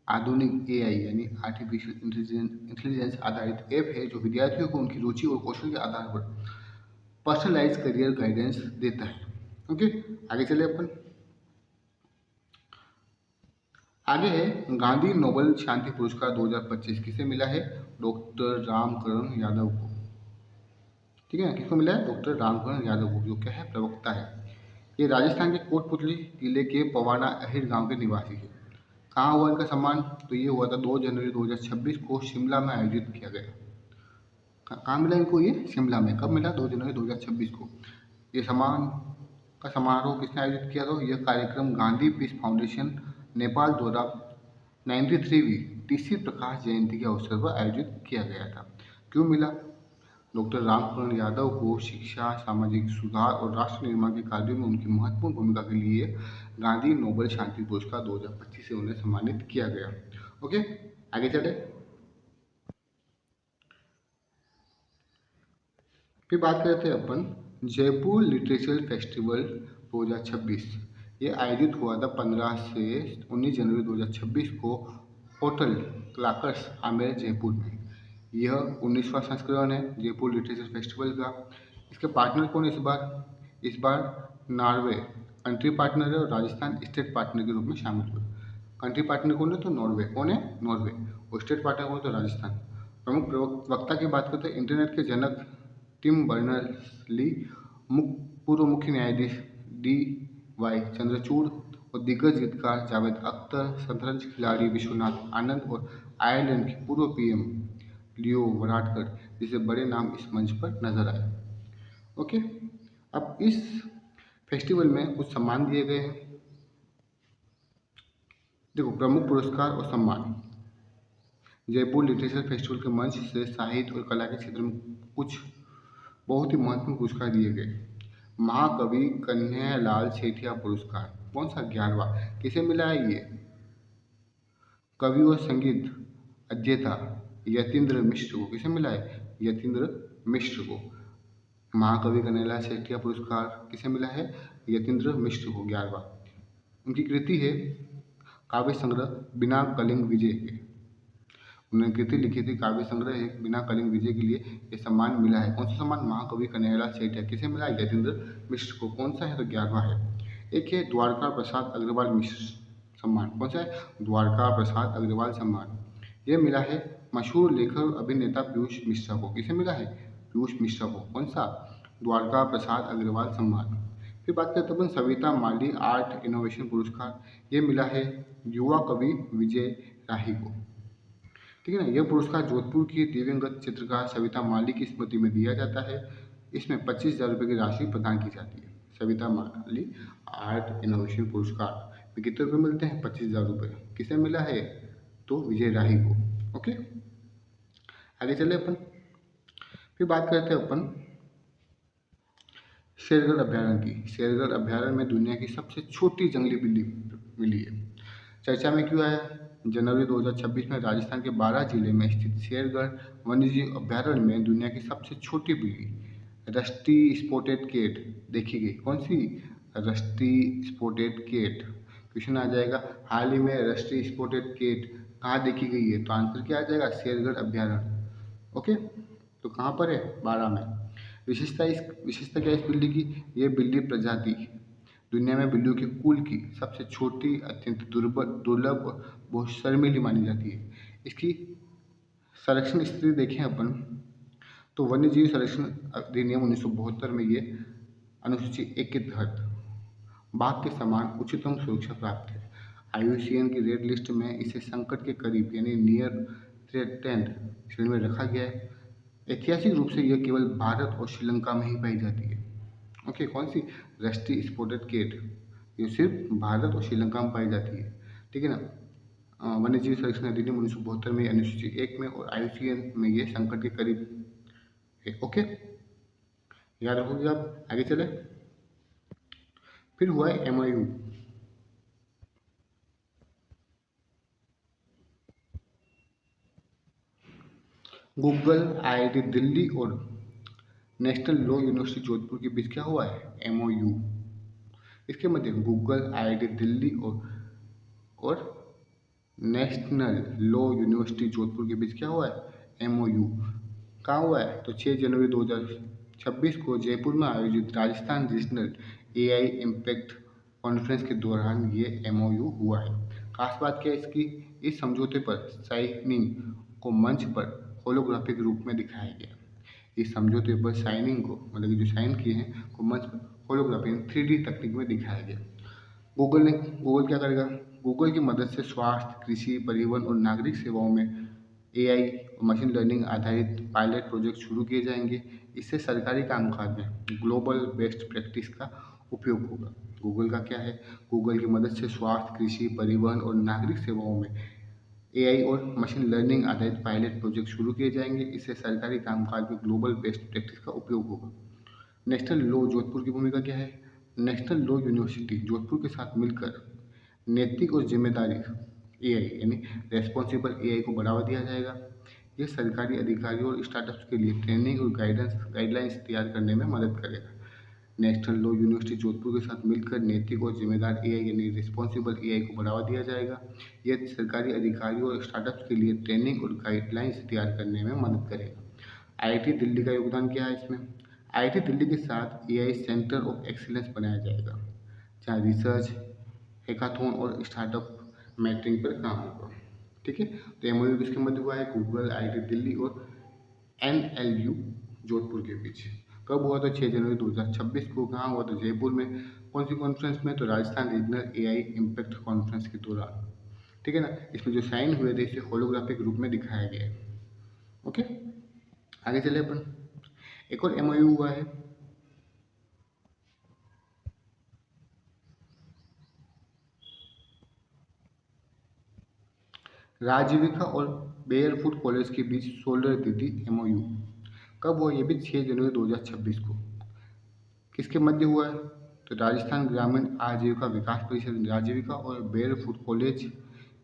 आधुनिक एआई यानी आर्टिफिशियल इंटेलिजेंस आधारित ऐप है जो विद्यार्थियों को उनकी रुचि और कौशल के आधार पर पर्सनलाइज करियर गाइडेंस देता है। ओके, आगे चले अपन। आगे है गांधी नोबेल शांति पुरस्कार 2025 किसे मिला है? डॉक्टर रामकरण यादव को। ठीक है ना, किसको मिला है? डॉक्टर रामकरण यादव को, जो क्या है, प्रवक्ता है। ये राजस्थान के कोटपुतली जिले के पवाना अहिर गांव के निवासी है। कहाँ हुआ इनका सम्मान? तो ये हुआ था 2 जनवरी 2026 को शिमला में आयोजित किया गया। कहाँ मिला इनको? ये शिमला में। कब मिला? 2 जनवरी 2026 को। ये सम्मान का समारोह किसने आयोजित किया था? यह कार्यक्रम गांधी पीस फाउंडेशन नेपाल द्वारा 93वीं टीसी प्रकाश जयंती के अवसर पर आयोजित किया गया था। क्यों मिला? डॉक्टर रामकरण यादव को शिक्षा, सामाजिक सुधार और राष्ट्र निर्माण के कार्यों में उनकी महत्वपूर्ण भूमिका के लिए गांधी नोबेल शांति पुरस्कार 2025 से उन्हें सम्मानित किया गया। ओके, आगे चले। फिर बात करते हैं अपन जयपुर लिटरेचर फेस्टिवल 2026। ये आयोजित हुआ था 15 से 19 जनवरी 2026 को होटल क्लाकर्स आमेर जयपुर में। यह 19वां संस्करण है जयपुर लिटरेचर फेस्टिवल का। इसके पार्टनर कौन है इस बार? इस बार नॉर्वे कंट्री पार्टनर है और राजस्थान स्टेट पार्टनर के रूप में शामिल हुए। कंट्री पार्टनर कौन है? तो नॉर्वे। कौन है? नॉर्वे। और स्टेट पार्टनर कौन है? तो राजस्थान। प्रमुख वक्ता की बात करते हैं इंटरनेट के जनक टिम बर्नर्स-ली, पूर्व मुख्य न्यायाधीश डी.वाई. चंद्रचूड़ और दिग्गज गीतकार जावेद अख्तर, शतरंज खिलाड़ी विश्वनाथ आनंद और आयरलैंड के पूर्व पीएम लियो वराडकर जैसे बड़े नाम इस मंच पर नजर आए। ओके, अब इस फेस्टिवल में कुछ सम्मान दिए गए हैं। देखो, प्रमुख पुरस्कार और सम्मान। जयपुर लिटरेचर फेस्टिवल के मंच से साहित्य और कला के क्षेत्र में कुछ बहुत ही महत्वपूर्ण पुरस्कार दिए गए। महाकवि कन्हैयालाल सेठिया पुरस्कार, कौन सा? 11वां। किसे मिला है ये? कवि और संगीत अध्येता यतीन्द्र मिश्र को। किसे मिला है? यतीन्द्र मिश्र को। महाकवि कन्हैयालाल सेठिया पुरस्कार किसे मिला है? यतीन्द्र मिश्र को, 11वां। उनकी कृति है काव्य संग्रह बिना कलिंग विजय के। उन्होंने कृति लिखी थी काव्य संग्रह है बिना कलिंग विजय के लिए ये सम्मान मिला है। कौन सा सम्मान? महाकवि कन्हैयालाल सेठिया। किसे मिला है? यतीन्द्र मिश्र को। कौन सा है? तो 11वां है। एक है द्वारका प्रसाद अग्रवाल मिश्र सम्मान। कौन सा है? द्वारका प्रसाद अग्रवाल सम्मान। ये मिला है मशहूर लेखक और अभिनेता पीयूष मिश्रा को। किसे मिला है? पीयूष मिश्रा को। कौन सा? द्वारका प्रसाद अग्रवाल सम्मान। फिर बात करते हैं सविता माली आर्ट इनोवेशन पुरस्कार। ये मिला है युवा कवि विजय राही को। ठीक है ना। यह पुरस्कार जोधपुर की दिवंगत चित्रकार सविता माली की स्मृति में दिया जाता है। इसमें 25,000 रुपये की राशि प्रदान की जाती है। सविता माली आर्ट इनोवेशन पुरस्कार में कितने रुपये मिलते हैं? 25,000 रुपये। किसे मिला है? तो विजय राही को। ओके, आगे चले अपन। फिर बात करते हैं अपन शेरगढ़ अभ्यारण्य की। शेरगढ़ अभ्यारण्य में दुनिया की सबसे छोटी जंगली बिल्ली मिली है। चर्चा में क्यों आया? जनवरी 2026 में राजस्थान के 12 जिले में स्थित शेरगढ़ वन्यजीव अभ्यारण्य में दुनिया की सबसे छोटी बिल्ली रस्टी स्पॉटेड कैट देखी गई। कौन सी? Rusty spotted cat. क्वेश्चन आ जाएगा हाल ही में रस्टी स्पॉटेड कैट कहाँ देखी गई है? तो आंसर क्या आ जाएगा? शेरगढ़ अभ्यारण्य। ओके, तो कहाँ पर है? 12 में। विशेषता क्या है इस बिल्ली की? ये बिल्ली प्रजाति दुनिया में बिल्लियों के कुल की सबसे छोटी, अत्यंत दुर्लभ और बहुत शर्मीली मानी जाती है। इसकी संरक्षण स्थिति देखें अपन तो वन्यजीव संरक्षण अधिनियम 1972 में ये अनुसूची 1 के तहत बाघ के समान उच्चतम सुरक्षा प्राप्त है। IUCN की रेड लिस्ट में इसे संकट के करीब यानी नियर थ्रेटेंड श्रेणी में रखा गया है। ऐतिहासिक रूप से यह केवल भारत और श्रीलंका में ही पाई जाती है। ओके, कौन सी? Rusty spotted cat. ये सिर्फ भारत और श्रीलंका में पाई जाती है। ठीक है ना। वन्यजीव संरक्षण अधिनियम 1972 में अनुसूची 1 में और IUCN में ये संकट के करीब है। ओके, याद रखोगे आप। आगे चले। फिर हुआ है MOU। गूगल, IIT दिल्ली और नेशनल लॉ यूनिवर्सिटी जोधपुर के बीच क्या हुआ है, MOU। इसके मध्य गूगल, IIT दिल्ली और नेशनल लॉ यूनिवर्सिटी जोधपुर के बीच क्या हुआ है, MOU। कहाँ हुआ है, तो 6 जनवरी 2026 को जयपुर में आयोजित Rajasthan regional AI impact conference के दौरान ये MOU हुआ है। खास बात क्या है इसकी, इस समझौते पर साइनिंग को मंच पर होलोग्राफिक रूप में दिखाया गया। इस समझौते पर साइनिंग को, मतलब कि जो साइन किए हैं, को मंच पर होलोग्राफिक 3D तकनीक में दिखाया गया। गूगल क्या करेगा, गूगल की मदद से स्वास्थ्य, कृषि, परिवहन और नागरिक सेवाओं में AI और मशीन लर्निंग आधारित पायलट प्रोजेक्ट शुरू किए जाएंगे। इससे सरकारी कामकाज में ग्लोबल बेस्ट प्रैक्टिस का उपयोग होगा। गूगल का क्या है, गूगल की मदद से स्वास्थ्य, कृषि, परिवहन और नागरिक सेवाओं में AI और मशीन लर्निंग आधारित पायलट प्रोजेक्ट शुरू किए जाएंगे। इससे सरकारी कामकाज में ग्लोबल बेस्ट प्रैक्टिस का उपयोग होगा। नेशनल लॉ जोधपुर की भूमिका क्या है, नेशनल लॉ यूनिवर्सिटी जोधपुर के साथ मिलकर नैतिक और जिम्मेदारी AI यानी रेस्पॉन्सिबल AI को बढ़ावा दिया जाएगा। यह सरकारी अधिकारियों और स्टार्टअप्स के लिए ट्रेनिंग और गाइडलाइंस तैयार करने में मदद करेगा। नेशनल लॉ यूनिवर्सिटी जोधपुर के साथ मिलकर नैतिक और जिम्मेदार AI यानी रिस्पॉन्सिबल AI को बढ़ावा दिया जाएगा। यह सरकारी अधिकारियों और स्टार्टअप्स के लिए ट्रेनिंग और गाइडलाइंस तैयार करने में मदद करेगा। IIT दिल्ली का योगदान क्या है इसमें, IIT दिल्ली के साथ AI सेंटर ऑफ एक्सीलेंस बनाया जाएगा, जहाँ रिसर्च, हैकाथॉन और स्टार्टअप मैटरिंग पर काम होगा। ठीक है, तो MOU किसके मध्य हुआ है, गूगल, IIT दिल्ली और NLU जोधपुर के बीच। कब हुआ था, 6 जनवरी 2026 को। कहाँ हुआ था, जयपुर में। कौन सी कॉन्फ्रेंस में, तो Rajasthan regional AI impact conference के दौरान। ठीक है ना, इसमें जो साइन हुए थे इसे होलोग्राफिक रूप में दिखाया गया है। ओके, आगे चले अपन। एक और MOU हुआ है, राजीविका और बेयरफुट कॉलेज के बीच सोलर दीदी MOU। कब हुआ, ये भी 6 जनवरी 2026 को। किसके मध्य हुआ है, तो राजस्थान ग्रामीण आजीविका विकास परिषद राजीविका और बेयरफुट कॉलेज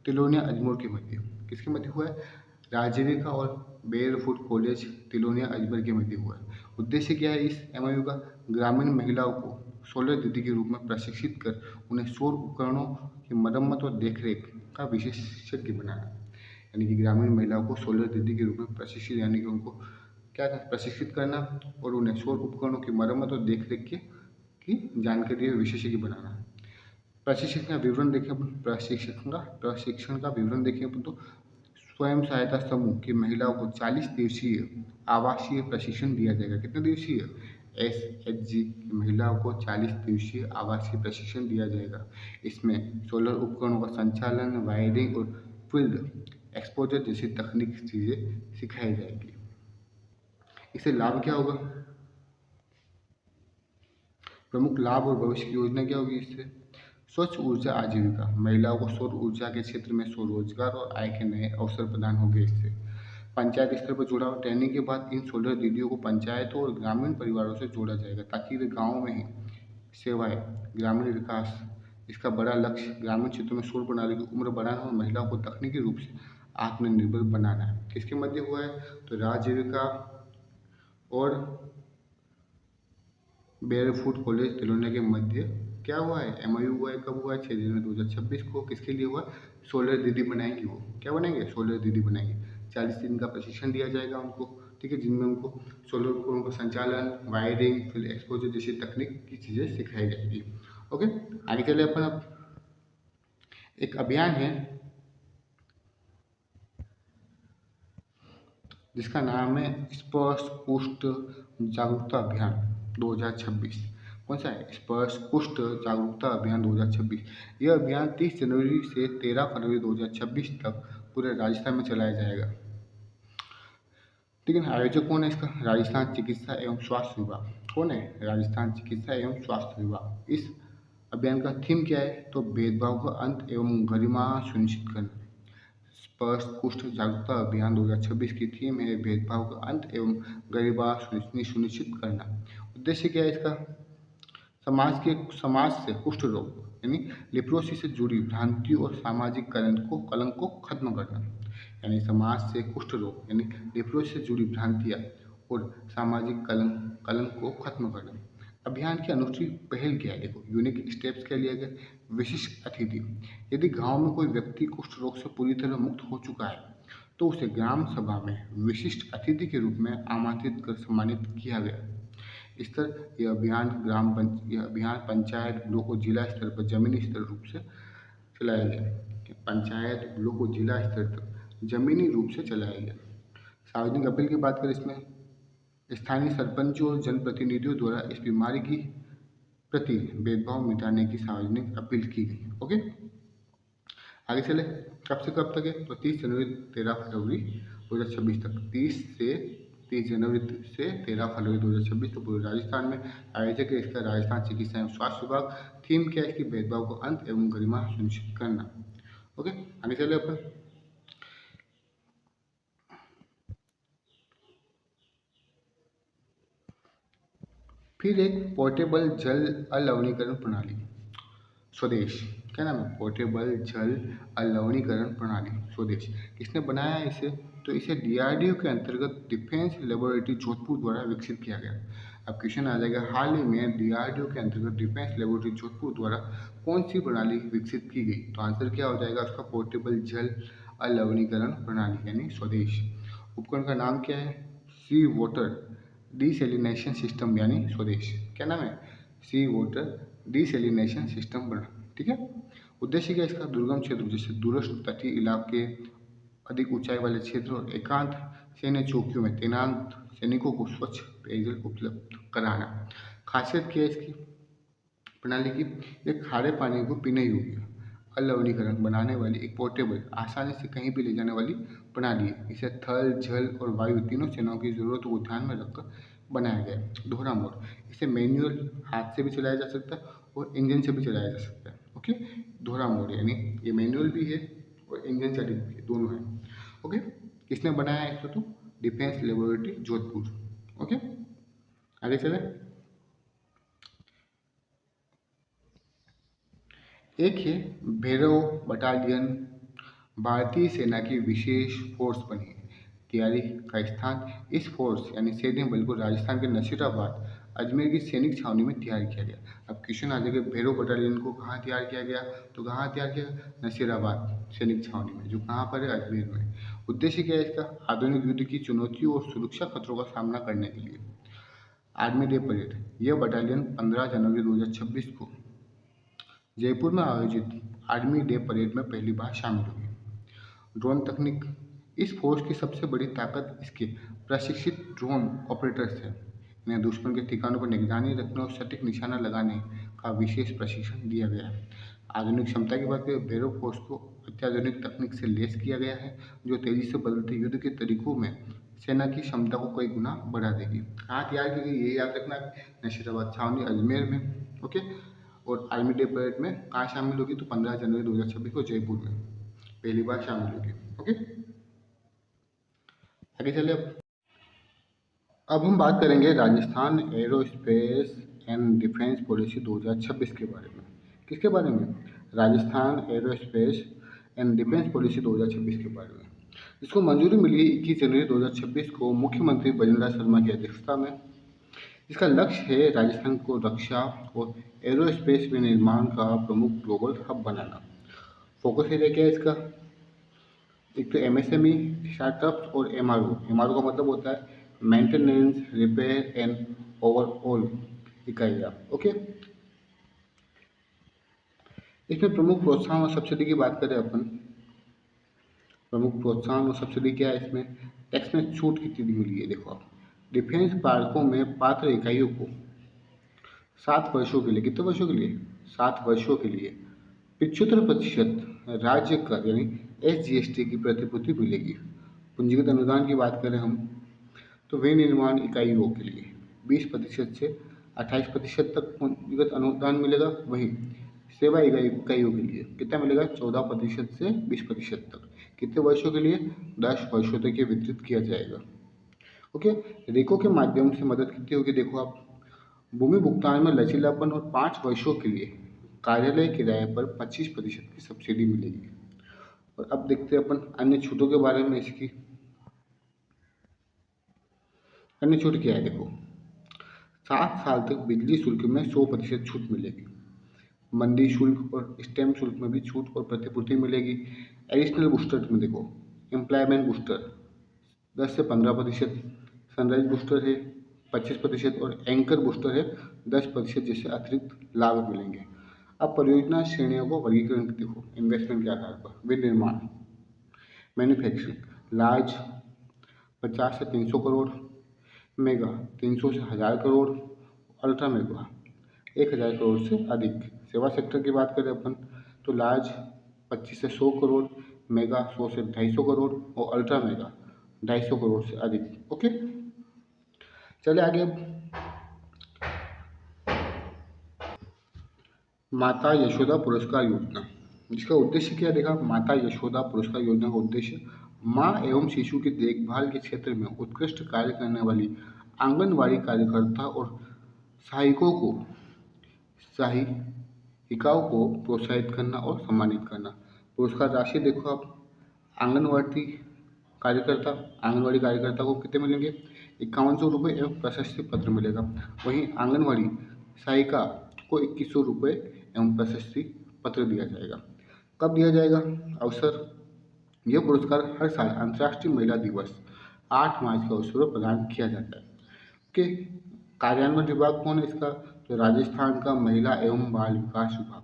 तिलोनिया अजमेर के मध्य। किसके मध्य हुआ है, राजीविका और बेयरफुट कॉलेज तिलोनिया अजमेर के मध्य हुआ है। उद्देश्य क्या है इस MOU का, ग्रामीण महिलाओं को सोलर दीदी के रूप में प्रशिक्षित कर उन्हें सौर उपकरणों की मरम्मत और देखरेख का विशेषज्ञ बनाना। यानी कि ग्रामीण महिलाओं को सोलर दीदी के रूप में प्रशिक्षित, यानी कि उनको क्या प्रशिक्षित करना और उन्हें सौर उपकरणों की मरम्मत और देखरेख की जानकारी और विशेषज्ञ बनाना। प्रशिक्षण का विवरण देखें अपन, प्रशिक्षण का विवरण देखें अपन, तो स्वयं सहायता समूह की महिलाओं को 40 दिवसीय आवासीय प्रशिक्षण दिया जाएगा। कितने दिवसीय, SHG की महिलाओं को 40 दिवसीय आवासीय प्रशिक्षण दिया जाएगा। इसमें सोलर उपकरणों का संचालन, वायरिंग और फील्ड एक्सपोजर जैसी तकनीकी चीज़ें सिखाई जाएगी। इससे लाभ क्या होगा, प्रमुख लाभ और भविष्य की योजना क्या होगी इससे, स्वच्छ ऊर्जा आजीविका, महिलाओं को सौर ऊर्जा के क्षेत्र में स्वरोजगार और आय के नए अवसर प्रदान होंगे। इससे पंचायत स्तर पर जुड़ा हुआ, ट्रेनिंग के बाद इन सोलर दीदियों को पंचायतों और ग्रामीण परिवारों से जोड़ा जाएगा, ताकि वे गाँव में ही सेवाएं, ग्रामीण विकास। इसका बड़ा लक्ष्य ग्रामीण क्षेत्रों में सौर प्रणाली की उम्र बढ़ाना और महिलाओं को तकनीकी रूप से आत्मनिर्भर बनाना है। किसके मध्य हुआ है, तो राजीविका और बेयरफुट कॉलेज तिलोनिया के मध्य क्या हुआ है, MOU हुआ है। कब हुआ है, 6 जनवरी 2026 को। किसके लिए हुआ, सोलर दीदी बनाएंगे। वो क्या बनाएंगे, सोलर दीदी बनाएंगे। 40 दिन का प्रशिक्षण दिया जाएगा उनको, ठीक है, जिनमें उनको सोलर उपकरणों का संचालन, वायरिंग, फिर एक्सपोजर जैसी तकनीक की चीज़ें सिखाई जाएगी। ओके, आगे चले अपन। अब एक अभियान है जिसका नाम है स्पर्श कुष्ठ जागरूकता अभियान 2026। कौन सा है, स्पर्श कुष्ठ जागरूकता अभियान 2026। यह अभियान 30 जनवरी से 13 फरवरी 2026 तक पूरे राजस्थान में चलाया जाएगा। ठीक है ना, आयोजक कौन है इसका, राजस्थान चिकित्सा एवं स्वास्थ्य विभाग। कौन है, राजस्थान चिकित्सा एवं स्वास्थ्य विभाग। इस अभियान का थीम क्या है, तो भेदभाव का अंत एवं गरिमा सुनिश्चित करना। स्पर्श कुष्ठ जागरूकता अभियान 2026 की थीम है भेदभाव का अंत एवं गरिमा सुनिश्चित करना। उद्देश्य क्या है इसका, समाज से कुष्ठ रोग यानी लेप्रोसी से जुड़ी भ्रांतियों और सामाजिक कलंक को खत्म करना। यानी समाज से कुष्ठ रोग यानी लेप्रोसी से जुड़ी भ्रांतियाँ और सामाजिक कलंक को खत्म करना। अभियान की अनूठी पहल क्या है? देखो, यूनिक स्टेप्स क्या लिए गए? विशिष्ट अतिथि। यदि गांव में कोई व्यक्ति कुष्ठ रोग से पूरी तरह मुक्त हो चुका है तो उसे ग्राम सभा में विशिष्ट अतिथि के रूप में आमंत्रित कर सम्मानित किया गया। इस तरह यह अभियान पंचायत, ब्लॉक और जिला स्तर पर जमीनी स्तर रूप से चलाया गया। पंचायत, ब्लॉक और जिला स्तर तक जमीनी रूप से चलाया गया। सार्वजनिक अपील की बात करें इसमें, स्थानीय सरपंचों और जनप्रतिनिधियों द्वारा इस बीमारी की प्रति भेदभाव मिटाने की सार्वजनिक अपील की गई। ओके, आगे चले। कब से कब तक है? तो 30 जनवरी 13 फरवरी 2026 तक। 30 जनवरी से 13 फरवरी 2026 तक पूरे राजस्थान में आयोजक है इसका राजस्थान चिकित्सा एवं स्वास्थ्य विभाग। थीम क्या है इसकी? भेदभाव को अंत एवं गरिमा सुनिश्चित करना। ओके, आगे चले अपन। फिर एक पोर्टेबल जल अलवणीकरण प्रणाली, स्वदेश। क्या नाम है? पोर्टेबल जल अलवणीकरण प्रणाली, स्वदेश। किसने बनाया है इसे? तो इसे डीआरडीओ के अंतर्गत डिफेंस लेबोरेटरी जोधपुर द्वारा विकसित किया गया। अब क्वेश्चन आ जाएगा, हाल ही में डीआरडीओ के अंतर्गत डिफेंस लेबोरेटरी जोधपुर द्वारा कौन सी प्रणाली विकसित की गई? तो आंसर क्या हो जाएगा उसका? पोर्टेबल जल अलवणीकरण प्रणाली यानी स्वदेश। उपकरण का नाम क्या है? सी वाटर डिसैलिनेशन सिस्टम यानी स्वदेश। क्या नाम है? सी वाटर डिसैलिनेशन सिस्टम बना। ठीक है। उद्देश्य क्या है इसका? दुर्गम क्षेत्र जैसे दूरस्थ तटीय इलाके, अधिक ऊंचाई वाले क्षेत्र और एकांत सैन्य चौकियों में तैनात सैनिकों को स्वच्छ पेयजल उपलब्ध कराना। खासियत क्या है इसकी प्रणाली की? एक खारे पानी को पीने योग्य अलवणीकरण बनाने वाली एक पोर्टेबल, आसानी से कहीं भी ले जाने वाली प्रणाली है। इसे थल, जल और वायु तीनों सेनाओं की जरूरतों को ध्यान में रखकर बनाया गया है। दोहरा मोड, इसे मैनुअल हाथ से भी चलाया जा सकता है और इंजन से भी चलाया जा सकता है। ओके, दोहरा मोड यानी ये मैनुअल भी है और इंजन चालित भी है, दोनों है। ओके, किसने बनाया है इसको? तो डिफेंस लेबोरेटरी जोधपुर। ओके, आगे चले। एक है भैरव बटालियन, भारतीय सेना की विशेष फोर्स बनी है। तैयारी का स्थान, इस फोर्स यानी सैन्य बल को राजस्थान के नसीराबाद, अजमेर की सैनिक छावनी में तैयार किया गया। अब क्वेश्चन आ जाएगा, भैरव बटालियन को कहाँ तैयार किया गया? तो कहाँ तैयार किया? नसीराबाद सैनिक छावनी में, जो कहाँ पर है? अजमेर में। उद्देश्य क्या है इसका? आधुनिक युद्ध की चुनौतियों और सुरक्षा खतरों का सामना करने के लिए। आर्मी डे परेड, यह बटालियन 15 जनवरी 2026 को जयपुर में आयोजित आर्मी डे परेड में पहली बार शामिल हुई। ड्रोन तकनीक, इस फोर्स की सबसे बड़ी ताकत इसके प्रशिक्षित ड्रोन ऑपरेटर्स है। इन्हें दुश्मन के ठिकानों पर निगरानी रखने और सटीक निशाना लगाने का विशेष प्रशिक्षण दिया गया है। आधुनिक क्षमता की बात करें, भैरव फोर्स को अत्याधुनिक तकनीक से लैस किया गया है, जो तेजी से बदलते युद्ध के तरीकों में सेना की क्षमता को कई गुना बढ़ा देगी। कहाँ तैयार की गई ये याद रखना है, नशीराबाद छावनी अजमेर में। ओके, और आर्मी डे परेड में कहाँ शामिल होगी? तो 15 जनवरी 2026 को जयपुर में पहली बार शामिल होगी। ओके, आगे चले। अब हम बात करेंगे Rajasthan aerospace and defence policy 2026 के बारे में। किसके बारे में? Rajasthan aerospace and defence policy 2026 के बारे में। इसको मंजूरी मिली 21 जनवरी 2026 को मुख्यमंत्री बजनलाल शर्मा की अध्यक्षता में। इसका लक्ष्य है राजस्थान को रक्षा और एरोस्पेस में निर्माण का प्रमुख ग्लोबल हब बनाना। फोकस एरिया क्या है इसका? एक तो एमएसएमई, स्टार्टअप्स और एमआरओ। एमआरओ का मतलब होता है मेंटेनेंस, रिपेयर एंड ओवरऑल इकाइयाँ। ओके, इसमें प्रमुख प्रोत्साहन और सब्सिडी की बात करें अपन, प्रमुख प्रोत्साहन और सब्सिडी क्या है इसमें? टैक्स में छूट कितनी मिली है? देखो आप, डिफेंस पार्कों में पात्र इकाइयों को 7 वर्षों के लिए, कितने वर्षों के लिए? 7 वर्षों के लिए 75% राज्य कर यानी SGST की प्रतिपूर्ति मिलेगी। पूंजीगत अनुदान की बात करें हम, तो विनिर्माण इकाइयों के लिए 20% से 28% तक पूंजीगत अनुदान मिलेगा। वहीं सेवा इकाइयों के लिए कितना मिलेगा? 14% से 20% तक। कितने वर्षों के लिए? 10 वर्षों तक ये वितरित किया जाएगा। ओके, रेको के माध्यम से मदद कितनी होगी? देखो आप, भूमि भुगतान में लचीलापन और 5 वर्षों के लिए कार्यालय किराए पर 25% की सब्सिडी मिलेगी। और अब देखते हैं अपन अन्य छूटों के बारे में इसकी। अन्य छूट क्या है देखो, 7 साल तक बिजली शुल्क में 100% छूट मिलेगी। मंदी शुल्क और स्टैम्प शुल्क में भी छूट और प्रतिपूर्ति मिलेगी। एडिशनल बूस्टर में देखो, एम्प्लॉयमेंट बूस्टर 10 से 15%, सनराइज बूस्टर है 25% और एंकर बूस्टर है 10%, जैसे अतिरिक्त लाभ मिलेंगे। अब परियोजना श्रेणियों को वर्गीकरण देखो, इन्वेस्टमेंट के आधार पर विनिर्माण, मैन्युफैक्चरिंग लार्ज 50 से 300 करोड़, मेगा 300 से 1000 करोड़, अल्ट्रा मेगा 1000 करोड़ से अधिक। सेवा सेक्टर की बात करें अपन तो लार्ज 25 से 100 करोड़, मेगा 100 से 250 करोड़ और अल्ट्रा मेगा 250 करोड़ से अधिक। ओके, चले आगे। माता यशोदा पुरस्कार योजना, जिसका उद्देश्य क्या देखा, माता यशोदा पुरस्कार योजना का उद्देश्य माँ एवं शिशु की देखभाल के क्षेत्र में उत्कृष्ट कार्य करने वाली आंगनवाड़ी कार्यकर्ता और सहायिकों को सहायिकाओं को प्रोत्साहित करना और सम्मानित करना। पुरस्कार राशि देखो आप, आंगनवाड़ी आंगनवाड़ी कार्यकर्ता को कितने मिलेंगे, 5100 रुपये एवं प्रशस्ति पत्र मिलेगा। वहीं आंगनवाड़ी सहायिका को 2100 रुपये एवं प्रशस्ति पत्र दिया जाएगा। कब दिया जाएगा अवसर, यह पुरस्कार हर साल अंतर्राष्ट्रीय महिला दिवस 8 मार्च के अवसर पर प्रदान किया जाता है। के कार्यान्वयन विभाग कौन है इसका, तो राजस्थान का महिला एवं बाल विकास विभाग।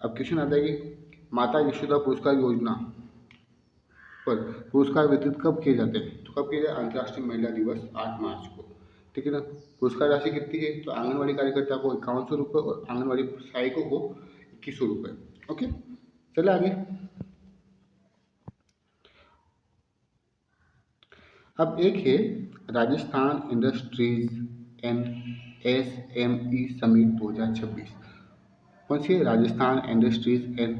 अब क्वेश्चन आता है कि माता यशोदा पुरस्कार योजना पर पुरस्कार वितरित कब किए जाते हैं, तो कब किए जाए, अंतर्राष्ट्रीय महिला दिवस 8 मार्च को, ठीक है ना। पुरस्कार राशि कितनी है, तो आंगनवाड़ी कार्यकर्ता को 5100 रुपये और आंगनवाड़ी सहायकों को 2100 रुपये। ओके, चले आगे। अब एक है Rajasthan industries and SME summit 2026। कौन सी है, Rajasthan industries and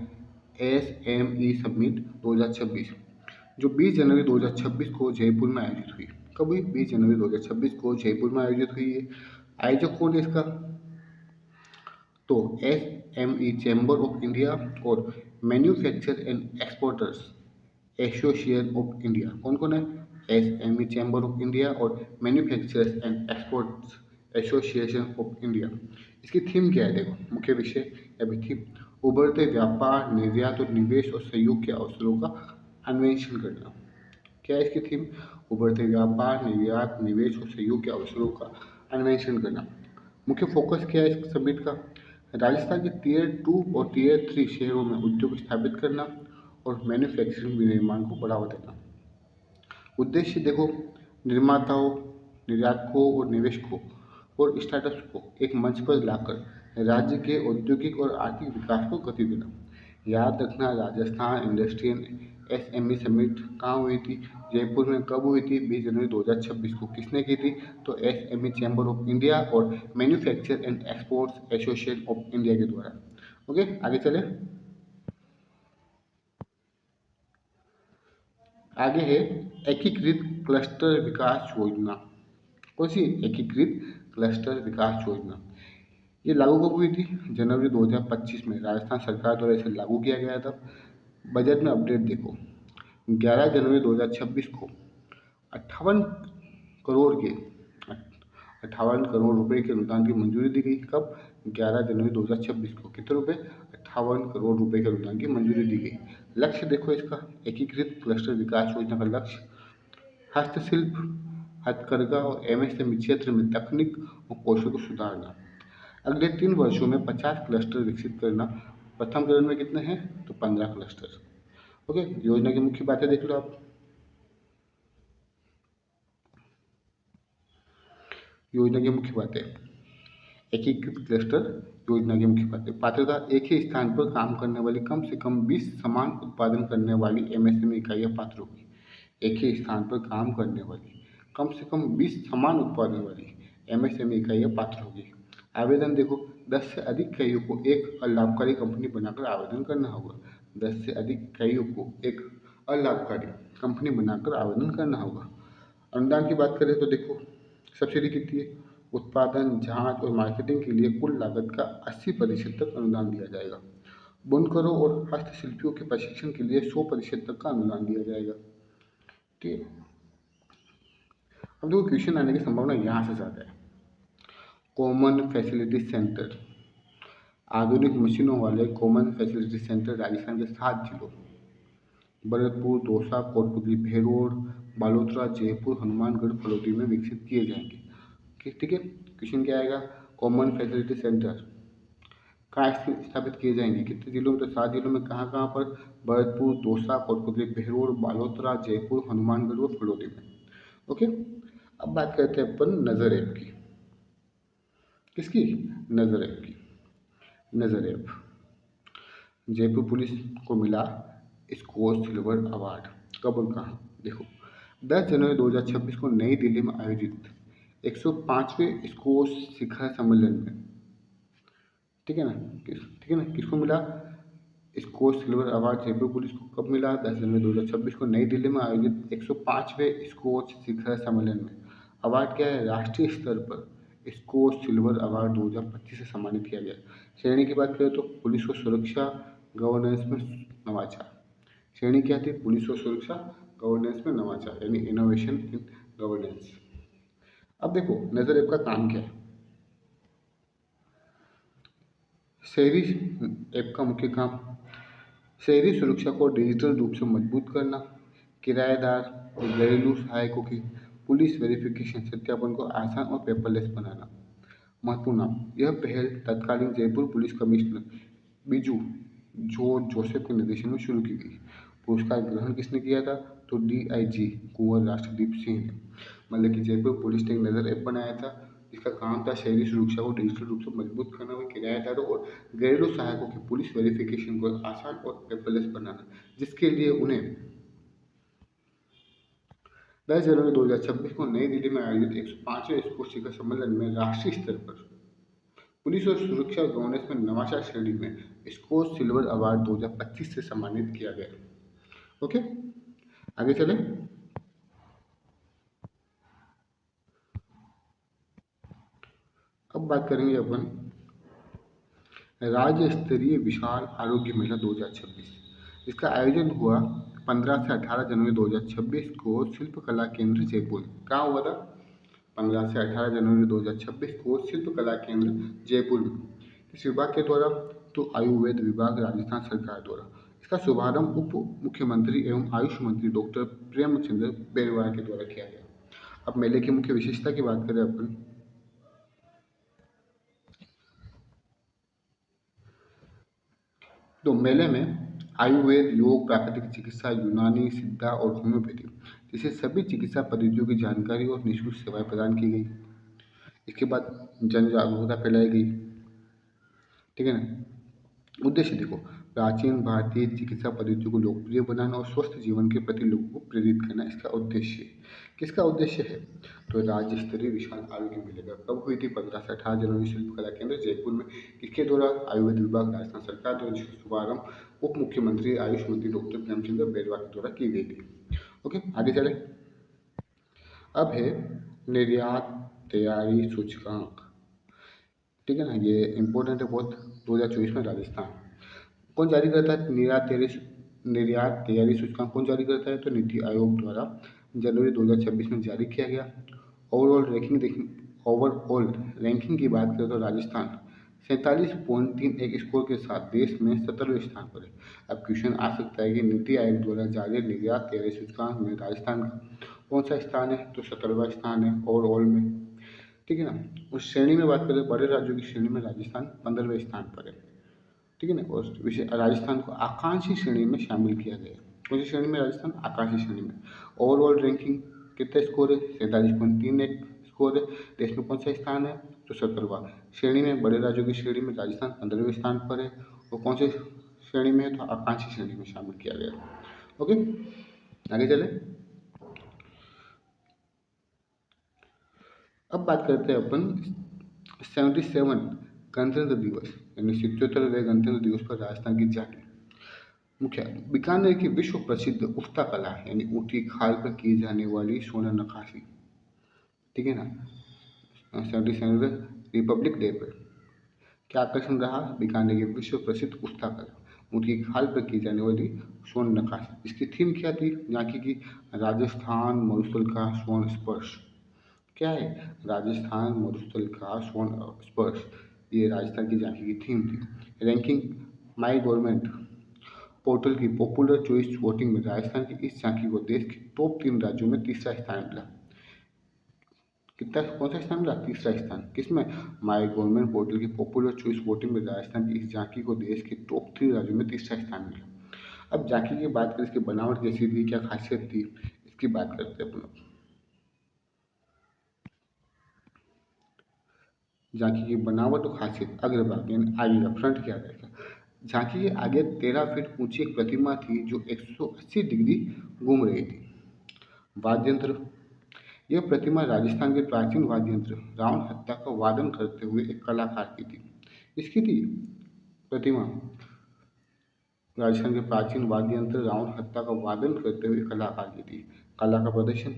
SME summit 2026, जो 20 जनवरी 2026 को जयपुर में आयोजित हुई। कब हुई, 20 जनवरी 2026 को जयपुर में आयोजित हुई है। आयोजक कौन है इसका, तो SME चैम्बर ऑफ इंडिया और manufacture and exporters association of India. कौन कौन है, SME चैम्बर ऑफ इंडिया और manufacturers and exports association of India. इसकी थीम क्या है देखो, मुख्य विषय या थीम, उभरते व्यापार, निर्यात और निवेश और सहयोग के अवसरों का अन्वेषण करना। क्या है इसकी थीम, उभरते व्यापार, निर्यात, निवेश और सहयोग के अवसरों का अन्वेषण करना। मुख्य फोकस क्या है इस समिट का, राजस्थान के Tier 2 और Tier 3 शहरों में उद्योग स्थापित करना और मैन्युफैक्चरिंग विनिर्माण को बढ़ावा देना। उद्देश्य देखो, निर्माताओं, निर्यातकों और निवेशकों और स्टार्टअप्स को एक मंच पर लाकर राज्य के औद्योगिक और आर्थिक विकास को गति देना। याद रखना, राजस्थान इंडस्ट्रियल SME समिट कहाँ हुई थी, जयपुर में। कब हुई थी, 20 जनवरी 2026 को। किसने की थी, तो SME चैम्बर ऑफ इंडिया और manufacture and exports association of India के द्वारा। ओके, आगे चले। आगे है एकीकृत क्लस्टर विकास योजना। कौन सी, एकीकृत क्लस्टर विकास योजना। ये लागू कब हुई थी, जनवरी 2025 में राजस्थान सरकार द्वारा इसे लागू किया गया था। बजट में अपडेट देखो, 11 जनवरी 2026 को 58 करोड़ के 58 करोड़ रुपए के अनुदान की मंजूरी दी गई। कब, 11 जनवरी 2026 को। कितने रुपए, 58 करोड़ रुपए के अनुदान की मंजूरी दी गई। लक्ष्य देखो इसका, एकीकृत क्लस्टर विकास योजना का लक्ष्य हस्तशिल्प, हथकरघा और MSME क्षेत्र में तकनीक और कौशल को सुधारना। अगले 3 वर्षों में 50 क्लस्टर विकसित करना। प्रथम चरण में कितने हैं, तो 15 क्लस्टर। ओके, योजना की मुख्य बातें देख लो आप। योजना की मुख्य बातें, एकीकृत क्लस्टर योजना की मुख्य बातें। पात्रता, एक ही स्थान पर काम करने वाली कम से कम 20 समान उत्पादन करने वाली MSME इकाइयाँ पात्र होगी। एक ही स्थान पर काम करने वाली कम से कम 20 समान उत्पादन वाली MSME इकाइयाँ पात्र होगी। आवेदन देखो, 10 से अधिक इकाइयों को एक अलाभकारी कंपनी बनाकर आवेदन करना होगा। 10 से अधिक इकाइयों को एक अलाभकारी कंपनी बनाकर आवेदन करना होगा। अनुदान की बात करें तो देखो, सब्सिडी कितनी है, उत्पादन, जांच और मार्केटिंग के लिए कुल लागत का 80% तक अनुदान दिया जाएगा। बुनकरों और हस्तशिल्पियों के प्रशिक्षण के लिए 100% तक का अनुदान दिया जाएगा। ठीक है। अब देखो क्वेश्चन आने की संभावना यहाँ से ज़्यादा है। कॉमन फैसिलिटी सेंटर, आधुनिक मशीनों वाले कॉमन फैसिलिटी सेंटर राजस्थान के 7 जिलों भरतपुर, दौसा, कोटपुतली, भैरोड, बालोतरा, जयपुर, हनुमानगढ़, फलोदी में विकसित किए जाएंगे। ठीक है, क्वेश्चन क्या आएगा, कॉमन फैसिलिटी सेंटर कहाँ स्थापित किए जाएंगे, कितने जिलों में, तो 7 जिलों में। कहाँ कहाँ पर, भरतपुर, दौसा, कोटपुतली, भैरोड, बालोतरा, जयपुर, हनुमानगढ़ और फलोदी में। ओके, अब बात करते हैं अपन नज़र ऐप की। किसकी, नज़र ऐप की। नज़र ऐप, जयपुर पुलिस को मिला स्कोर सिल्वर अवार्ड, कब और कहाँ, देखो 10 जनवरी 2026 को नई दिल्ली में आयोजित 105वें स्कोर शिखर सम्मेलन में, ठीक है ना, ठीक है ना, किसको मिला score silver award, Jaipur police को कब मिला, 10 जनवरी 2026 को नई दिल्ली में आयोजित 105वें स्कोर शिखर सम्मेलन में। अवार्ड क्या है, राष्ट्रीय स्तर पर स्कोर सिल्वर अवार्ड 2025 से सम्मानित किया गया। श्रेणी की बात करें तो पुलिस और सुरक्षा गवर्नेंस में नवाचार, श्रेणी क्या थी, पुलिस और सुरक्षा गवर्नेंस में नवाचार, यानी इनोवेशन इन गवर्नेंस। अब देखो नज़र ऐप का काम क्या है। शहरी ऐप का मुख्य काम, शहरी सुरक्षा को डिजिटल रूप से मजबूत करना, किराएदार और घरेलू सहायकों की पुलिस वेरिफिकेशन सत्यापन को आसान और पेपरलेस बनाना। महत्वपूर्ण, यह पहल तत्कालीन Jaipur police commissioner Biju George Joseph के निर्देशन में शुरू की गई। पुरस्कार ग्रहण किसने किया था, तो DIG कुंवर राष्ट्रदीप सिंह ने। मतलब कि जयपुर पुलिस ने एक नज़र ऐप बनाया था जिसका काम था शहरी सुरक्षा को डिजिटल रूप से मजबूत करना व किराएदारों और घरेलू सहायकों की पुलिस वेरिफिकेशन को आसान और पेपरलेस बनाना, जिसके लिए उन्हें 10 जनवरी 2026 को नई दिल्ली में आयोजित 105वें स्पोर्ट्स शिखर सम्मेलन में राष्ट्रीय स्तर पर पुलिस और सुरक्षा गवर्नेंस में नवाचार श्रेणी में स्कोर सिल्वर अवार्ड 2025 से सम्मानित किया गया। ओके, आगे चले। अब बात करेंगे अपन राज्य स्तरीय विशाल आरोग्य मेला 2026, जिसका आयोजन हुआ 15 से 18 जनवरी 2026 को शिल्पकला केंद्र जयपुर। कहाँ हुआ था, 15 से 18 जनवरी 2026 को शिल्पकला केंद्र जयपुर में। किस विभाग के द्वारा, तो आयुर्वेद विभाग राजस्थान सरकार द्वारा। इसका शुभारंभ उप मुख्यमंत्री एवं आयुष मंत्री डॉक्टर प्रेमचंद्र बेरवाल के द्वारा किया गया। अब मेले की मुख्य विशेषता की बात करें अपन, तो मेले में आयुर्वेद, योग, प्राकृतिक चिकित्सा, यूनानी, सिद्धा और होम्योपैथी जैसे सभी चिकित्सा पद्धतियों की जानकारी और निःशुल्क सेवाएं प्रदान की गई। इसके बाद जन जागरूकता फैलाई गई, ठीक है ना। उद्देश्य देखो, प्राचीन भारतीय चिकित्सा पद्धतियों को लोकप्रिय बनाना और स्वस्थ जीवन के प्रति लोगों को प्रेरित करना इसका उद्देश्य है। किसका उद्देश्य है, तो राज्य स्तरीय विशाल आरोग्य मेले का कब हुई थी, 15 से 18 जनवरी शिल्पकला केंद्र जयपुर में। किसके द्वारा, आयुर्वेद विभाग राजस्थान सरकार द्वारा, जिसका शुभारंभ उप मुख्यमंत्री आयुष मंत्री डॉक्टर प्रेमचंद्र बेरवा के द्वारा की गई थी। ओके, आगे चले। अब है निर्यात तैयारी सूचकांक, ठीक है ना, ये इंपॉर्टेंट है बहुत। 2024 में राजस्थान कौन जारी करता है, निर्यात तैयारी सूचकांक कौन जारी करता है, तो नीति आयोग द्वारा जनवरी 2026 में जारी किया गया। ओवरऑल रैंकिंग की बात करें तो राजस्थान 47.31 स्कोर के साथ देश में 17वें स्थान पर है। अब क्वेश्चन आ सकता है कि नीति आयोग द्वारा जारी निर्यात तैयारी सूचकांक में राजस्थान का कौन सा स्थान है, तो 17वां स्थान है ओवरऑल में, ठीक है ना। उस श्रेणी में बात करें, बड़े राज्यों की श्रेणी में राजस्थान 15वें स्थान पर है, ठीक है ना। और राजस्थान को आकांक्षी श्रेणी में शामिल किया गया। कौन सी श्रेणी में, राजस्थान आकांक्षी श्रेणी में। ओवरऑल रैंकिंग कितना स्कोर है, 47.31 स्कोर है। देश में कौन सा स्थान है, तो 17वां। श्रेणी में बड़े राज्यों की श्रेणी में राजस्थान 15वें स्थान पर है, और कौन सी श्रेणी में है, तो आकांक्षी श्रेणी में शामिल किया गया। ओके, आगे चले। अब बात करते हैं अपन 77 गणतंत्र दिवस यानी 77वें गणतंत्र दिवस पर राजस्थान की झांकी। मुख्य, बीकानेर की विश्व प्रसिद्ध उफ्ता कला यानी ऊँटी खाल पर की जाने वाली स्वर्ण नक्काशी, ठीक है ना। 77वें रिपब्लिक डे पर क्या आकर्षण रहा, बीकानेर की विश्व प्रसिद्ध उफ्ता कला ऊँटी खाल पर की जाने वाली स्वर्ण नक्काशी। इसकी थीम क्या थी झांकी की, राजस्थान मरुस्थल का स्वर्ण स्पर्श। क्या है? राजस्थान मरुस्थल का स्वर्ण स्पर्श, ये राजस्थान की झांकी की थीम थी। रैंकिंग माई गवर्नमेंट पोर्टल की पॉपुलर चॉइस वोटिंग में राजस्थान की इस झांकी को देश के टॉप 3 राज्यों में तीसरा स्थान मिला। कितना, कौन सा स्थान मिला? तीसरा स्थान। किसमें? माई गवर्नमेंट पोर्टल की पॉपुलर चॉइस वोटिंग में राजस्थान की इस झांकी को देश के टॉप 3 राज्यों में तीसरा स्थान मिला। अब झांकी की बात करें, इसकी बनावट कैसी थी, क्या खासियत थी, इसकी बात करते हैं अपन लोग। झांकी की बनावट और खासियत, अग्रभाग यानी आगे का फ्रंट क्या रहेगा। झांकी के आगे 13 फीट ऊंची एक प्रतिमा थी जो 180 डिग्री घूम रही थी। वाद्य यंत्र, यह प्रतिमा राजस्थान के प्राचीन वाद्य यंत्र रावण हत्या का वादन करते हुए एक कलाकार की थी। इसकी थी प्रतिमा, राजस्थान के प्राचीन वाद्य यंत्र रावण हत्या का वादन करते हुए कलाकार की थी। कला का प्रदर्शन,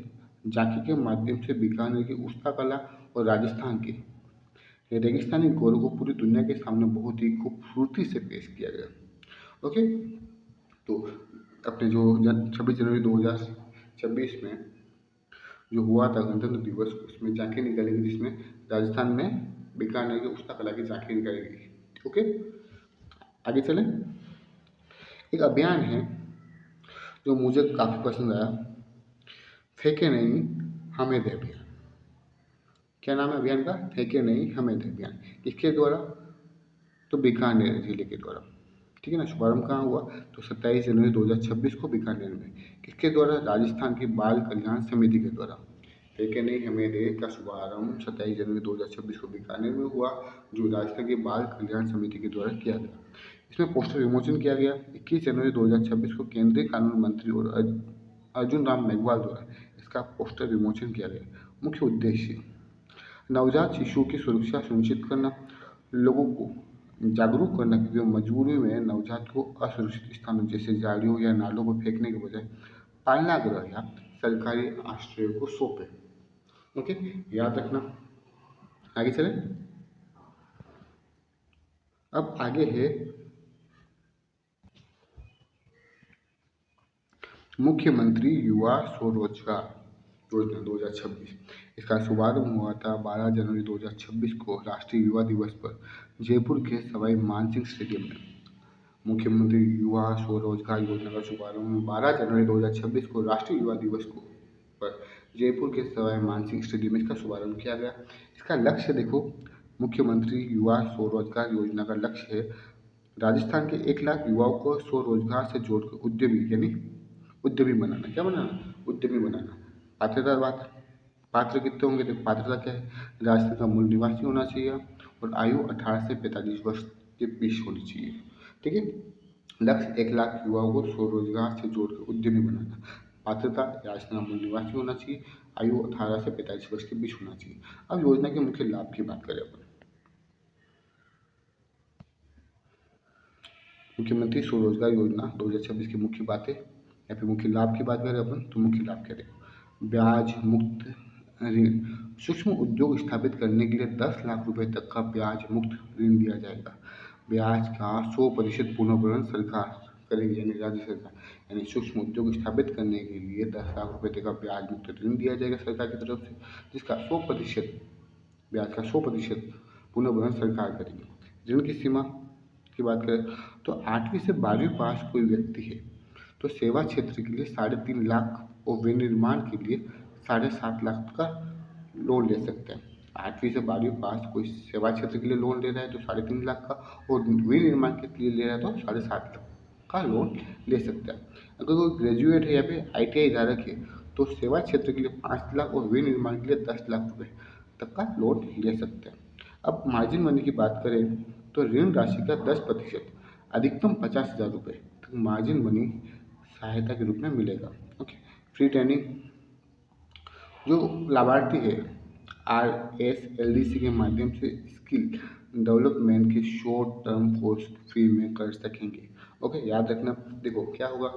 झांकी के माध्यम से बीकानेर की उस्ता कला और राजस्थान के ये रेगिस्तानी गौरव को पूरी दुनिया के सामने बहुत ही खूबसूरती से पेश किया गया। ओके, तो अपने जो 26 जनवरी 2026 में जो हुआ था गणतंत्र दिवस, उसमें झांकी निकाली गई, जिसमें राजस्थान में बीकानेर की उस्ता कला की झांकी निकाली गई। ओके, आगे चलें। एक अभियान है जो मुझे काफ़ी पसंद आया, फेंके नहीं हमें दे अभियान। क्या नाम है अभियान का? फेंके नहीं हमें दे अभियान। किसके द्वारा? तो बीकानेर जिले के द्वारा। ठीक है ना। शुभारंभ कहाँ हुआ? तो 27 जनवरी 2026 को बीकानेर में। किसके द्वारा? राजस्थान की बाल कल्याण समिति के द्वारा। फेंके नहीं हमें दे का शुभारंभ 27 जनवरी 2026 को बीकानेर में हुआ, जो राजस्थान की बाल कल्याण समिति के द्वारा किया गया। इसमें पोस्टर विमोचन किया गया 21 जनवरी 2026 को केंद्रीय कानून मंत्री और अर्जुन राम मेघवाल द्वारा इसका पोस्टर विमोचन किया गया। मुख्य उद्देश्य नवजात शिशुओं की सुरक्षा सुनिश्चित करना, लोगों को जागरूक करना कि वे मजबूरी में नवजात को असुरक्षित स्थानों जैसे झाड़ियों या नालों पर फेंकने के बजाय पालना गृह या सरकारी आश्रय को सौंपे। ओके, याद रखना। आगे चले। अब आगे है मुख्यमंत्री युवा स्वरोजगार योजना 2026। इसका शुभारंभ हुआ था 12 जनवरी 2026 को राष्ट्रीय युवा दिवस पर जयपुर के सवाई मानसिंह स्टेडियम में। मुख्यमंत्री युवा स्वरोजगार योजना का शुभारंभ 12 जनवरी 2026 को राष्ट्रीय युवा दिवस को पर जयपुर के सवाई मानसिंह स्टेडियम में इसका शुभारंभ किया गया। इसका लक्ष्य देखो, मुख्यमंत्री युवा स्वरोजगार योजना का लक्ष्य है राजस्थान के 1 लाख युवाओं को स्वरोजगार से जोड़कर उद्यमी यानी उद्यमी बनाना। क्या बनाना? उद्यमी बनाना। पात्रता बात, पात्र कितने होंगे? देखो पात्रता क्या है, राजस्थान का मूल निवासी होना चाहिए और आयु 18 से 45 वर्ष के बीच होनी चाहिए। ठीक है। लक्ष्य 1 लाख युवाओं को स्वरोजगार से जोड़कर उद्यमी बनाना। पात्रता राजस्थान का मूल निवासी होना चाहिए, आयु 18 से 45 वर्ष के बीच होना चाहिए। अब योजना के मुख्य लाभ की बात करें अपन। मुख्यमंत्री स्वरोजगार योजना 2026 की मुख्य बातें या फिर मुख्य लाभ की बात करें अपन, तो मुख्य लाभ क्या देखो, ब्याज मुक्त ऋण, सूक्ष्म उद्योग स्थापित करने के लिए 10 लाख रुपए तक का ब्याज मुक्त ऋण दिया जाएगा। ब्याज का 100% पुनर्भरण सरकार करेगी यानी राज्य सरकार, यानी सूक्ष्म उद्योग स्थापित करने के लिए 10 लाख रुपए तक का ब्याज मुक्त ऋण दिया जाएगा सरकार की तरफ से, जिसका 100% ब्याज का 100% पुनर्भरण सरकार करेगी। ऋण की सीमा की बात करें तो 8वीं से 12वीं पास कोई व्यक्ति है तो सेवा क्षेत्र के लिए 3.5 लाख और विनिर्माण के लिए 7.5 लाख का लोन ले सकते हैं। 8वीं से 12वीं पास कोई सेवा क्षेत्र के लिए लोन ले रहा है तो 3.5 लाख का, और विनिर्माण के लिए ले रहा है तो 7.5 लाख का लोन ले सकता है। अगर कोई ग्रेजुएट है या फिर ITI धारक है तो सेवा क्षेत्र के लिए 5 लाख और विनिर्माण के लिए 10 लाख रुपए तक का लोन ले सकते हैं। अब मार्जिन मनी की बात करें तो ऋण राशि का 10% अधिकतम 50,000 रुपये तक मार्जिन मनी सहायता के रूप में मिलेगा। ओके, फ्री ट्रेनिंग, जो लाभार्थी है RSLDC के माध्यम से स्किल डेवलपमेंट के शॉर्ट टर्म कोर्स फ्री में कर सकेंगे। ओके, याद रखना। देखो क्या होगा,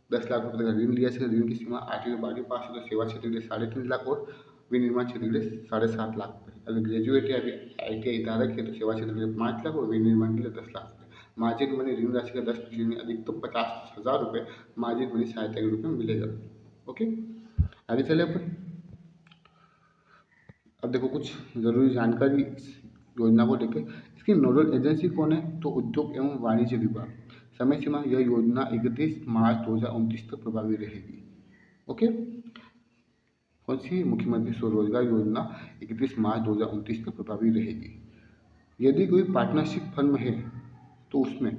10 लाख रुपये का ऋण लिया जाएगा। ऋण की सीमा 8वीं 12वीं पास है तो सेवा क्षेत्र के लिए 3.5 लाख और विनिर्माण क्षेत्र के लिए 7.5 लाख रुपये। अगर ग्रेजुएट या ITI धारक है तो सेवा क्षेत्र के लिए 5 लाख और विनिर्माण के लिए 10 लाख रुपये। मार्जिन मनी ऋण राशि का 10% अधिकतम 50,000 रुपये मार्जिन मनी सहायता के रूप में मिलेगा। ओके, आगे चले अपन। अब देखो कुछ ज़रूरी जानकारी इस योजना को लेकर। इसकी नोडल एजेंसी कौन है? तो उद्योग एवं वाणिज्य विभाग। समय सीमा, यह योजना 31 मार्च 2029 तक प्रभावी रहेगी। ओके, कौन सी? मुख्यमंत्री स्वरोजगार योजना 31 मार्च 2029 तक प्रभावी रहेगी। यदि कोई पार्टनरशिप फर्म है तो उसमें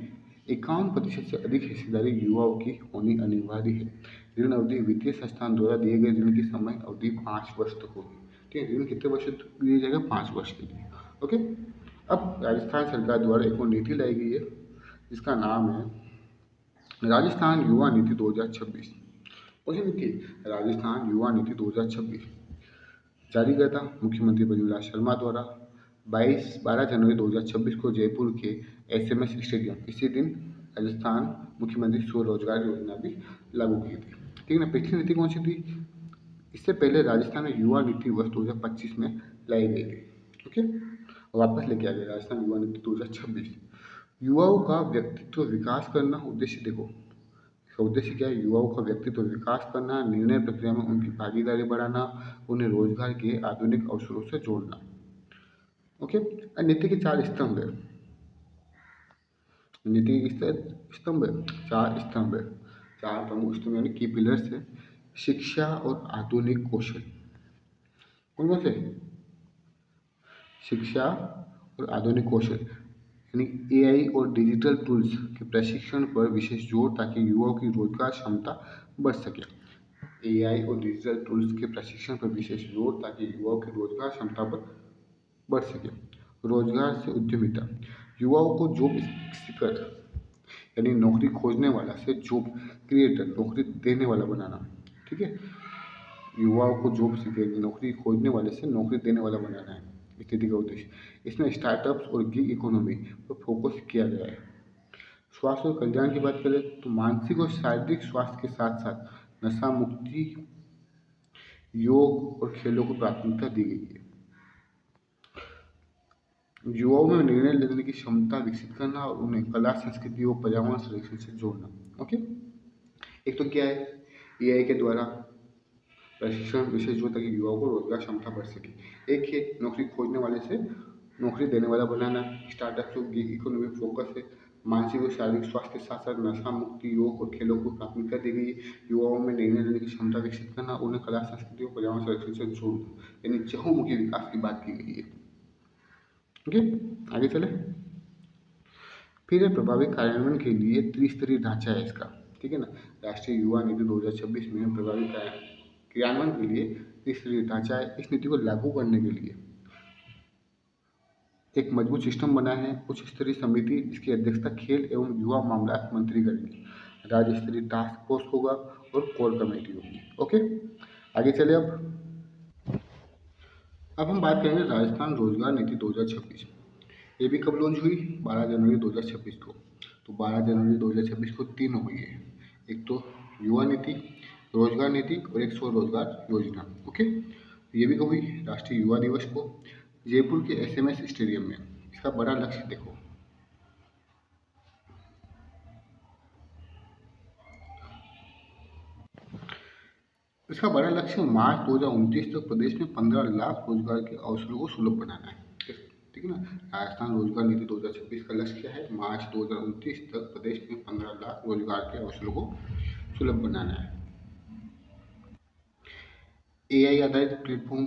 51% से अधिक हिस्सेदारी युवाओं की होनी अनिवार्य है। ऋण अवधि वित्तीय संस्थान द्वारा दिए गए ऋण की समय अवधि 5 वर्ष तक होगी। ठीक है, ऋण कितने वर्ष तक दिया जाएगा? 5 वर्ष के लिए। ओके, अब राजस्थान सरकार द्वारा एक और नीति लाई गई है जिसका नाम है राजस्थान युवा नीति 2026। कौन सी नीति? राजस्थान युवा नीति 2026 जारी किया था मुख्यमंत्री बजूलाल शर्मा द्वारा 12 जनवरी 2026 को जयपुर के SMS स्टेडियम। इसी दिन राजस्थान मुख्यमंत्री स्वरोजगार योजना भी लागू की थी। ठीक है ना। पिछली नीति कौन सी थी? इससे पहले राजस्थान में युवा नीति वर्ष 2025 में लाई गई थी। ओके, वापस लेके आ गए राजस्थान युवा नीति 2026। युवाओं का व्यक्तित्व विकास करना उद्देश्य। देखो इसका उद्देश्य क्या है? युवाओं का व्यक्तित्व विकास करना, निर्णय प्रक्रिया में उनकी भागीदारी बढ़ाना, उन्हें रोजगार के आधुनिक अवसरों से जोड़ना। ओके, नीति के 4 स्तंभ है। नीति के स्तंभ है, 4 स्तंभ है, 4 प्रमुख स्तंभ यानी की पिलर्स है। शिक्षा और आधुनिक कौशल। कौन कौन से? शिक्षा और आधुनिक कौशल यानी AI और डिजिटल टूल्स के प्रशिक्षण पर विशेष जोर ताकि युवाओं की रोजगार क्षमता बढ़ सके। AI और डिजिटल टूल्स के प्रशिक्षण पर विशेष जोर ताकि युवाओं की रोजगार क्षमता पर बढ़ सके। रोजगार से उद्यमिता, युवाओं को जॉब सीकर यानी नौकरी खोजने वाला से जॉब क्रिएटर, नौकरी देने वाला बनाना। ठीक है, युवाओं को जॉब सीकर नौकरी खोजने वाले से नौकरी देने वाला बनाना है इस नीति का उद्देश्य। इसमें स्टार्टअप्स और गिग इकोनॉमी पर फोकस किया गया है। स्वास्थ्य और कल्याण की बात करें तो मानसिक और शारीरिक स्वास्थ्य के साथ साथ नशा मुक्ति, योग और खेलों को प्राथमिकता दी गई है। युवाओं में निर्णय लेने की क्षमता विकसित करना और उन्हें कला, संस्कृति और पर्यावरण संरक्षण से जोड़ना। ओके, एक तो क्या है? AI के द्वारा प्रशिक्षण विशेष जोर ताकि युवाओं को रोजगार क्षमता बढ़ सके। एक है नौकरी खोजने वाले से नौकरी देने वाला बनाना। स्टार्टअप और गिग इकोनॉमी फोकस है। मानसिक और शारीरिक स्वास्थ्य के साथ साथ नशा मुक्ति, योग और खेलों को प्राथमिकता दी गई है। युवाओं में निर्णय लेने की क्षमता विकसित करना, उन्हें कला, संस्कृति और पर्यावरण संरक्षण से जोड़ना, यानी चहुमुखी विकास की बात की गई है। ओके, आगे चले। फिर प्रभावी कार्यान्वयन के लिए त्रिस्तरीय ढांचा है इसका। ठीक है ना। राष्ट्रीय युवा नीति 2026 में प्रभावी क्रियान्वयन के लिए त्रिस्तरीय ढांचा है। इस नीति को लागू करने के लिए एक मजबूत सिस्टम बना है। उच्च स्तरीय समिति, इसकी अध्यक्षता खेल एवं युवा मामलात मंत्री करेंगे। राज्य स्तरीय टास्क फोर्स होगा और कोर कमेटी होगी। ओके, आगे चले। अब हम बात करेंगे राजस्थान रोजगार नीति 2026। ये भी कब लॉन्च हुई? 12 जनवरी 2026 को। तो 12 जनवरी 2026 को 3 हो गई है। एक तो युवा नीति, रोजगार नीति और एक स्वरोजगार योजना। ओके, ये भी कब हुई? राष्ट्रीय युवा दिवस को जयपुर के SMS स्टेडियम में। इसका बड़ा लक्ष्य देखो, इसका बड़ा लक्ष्य मार्च 2029 तक प्रदेश में 15 लाख रोजगार के अवसरों को सुलभ बनाना है। ठीक है ना। राजस्थान रोजगार नीति 2026 का लक्ष्य क्या है? मार्च 2029 तक प्रदेश में 15 लाख रोजगार के अवसरों को सुलभ बनाना है। AI आधारित प्लेटफॉर्म,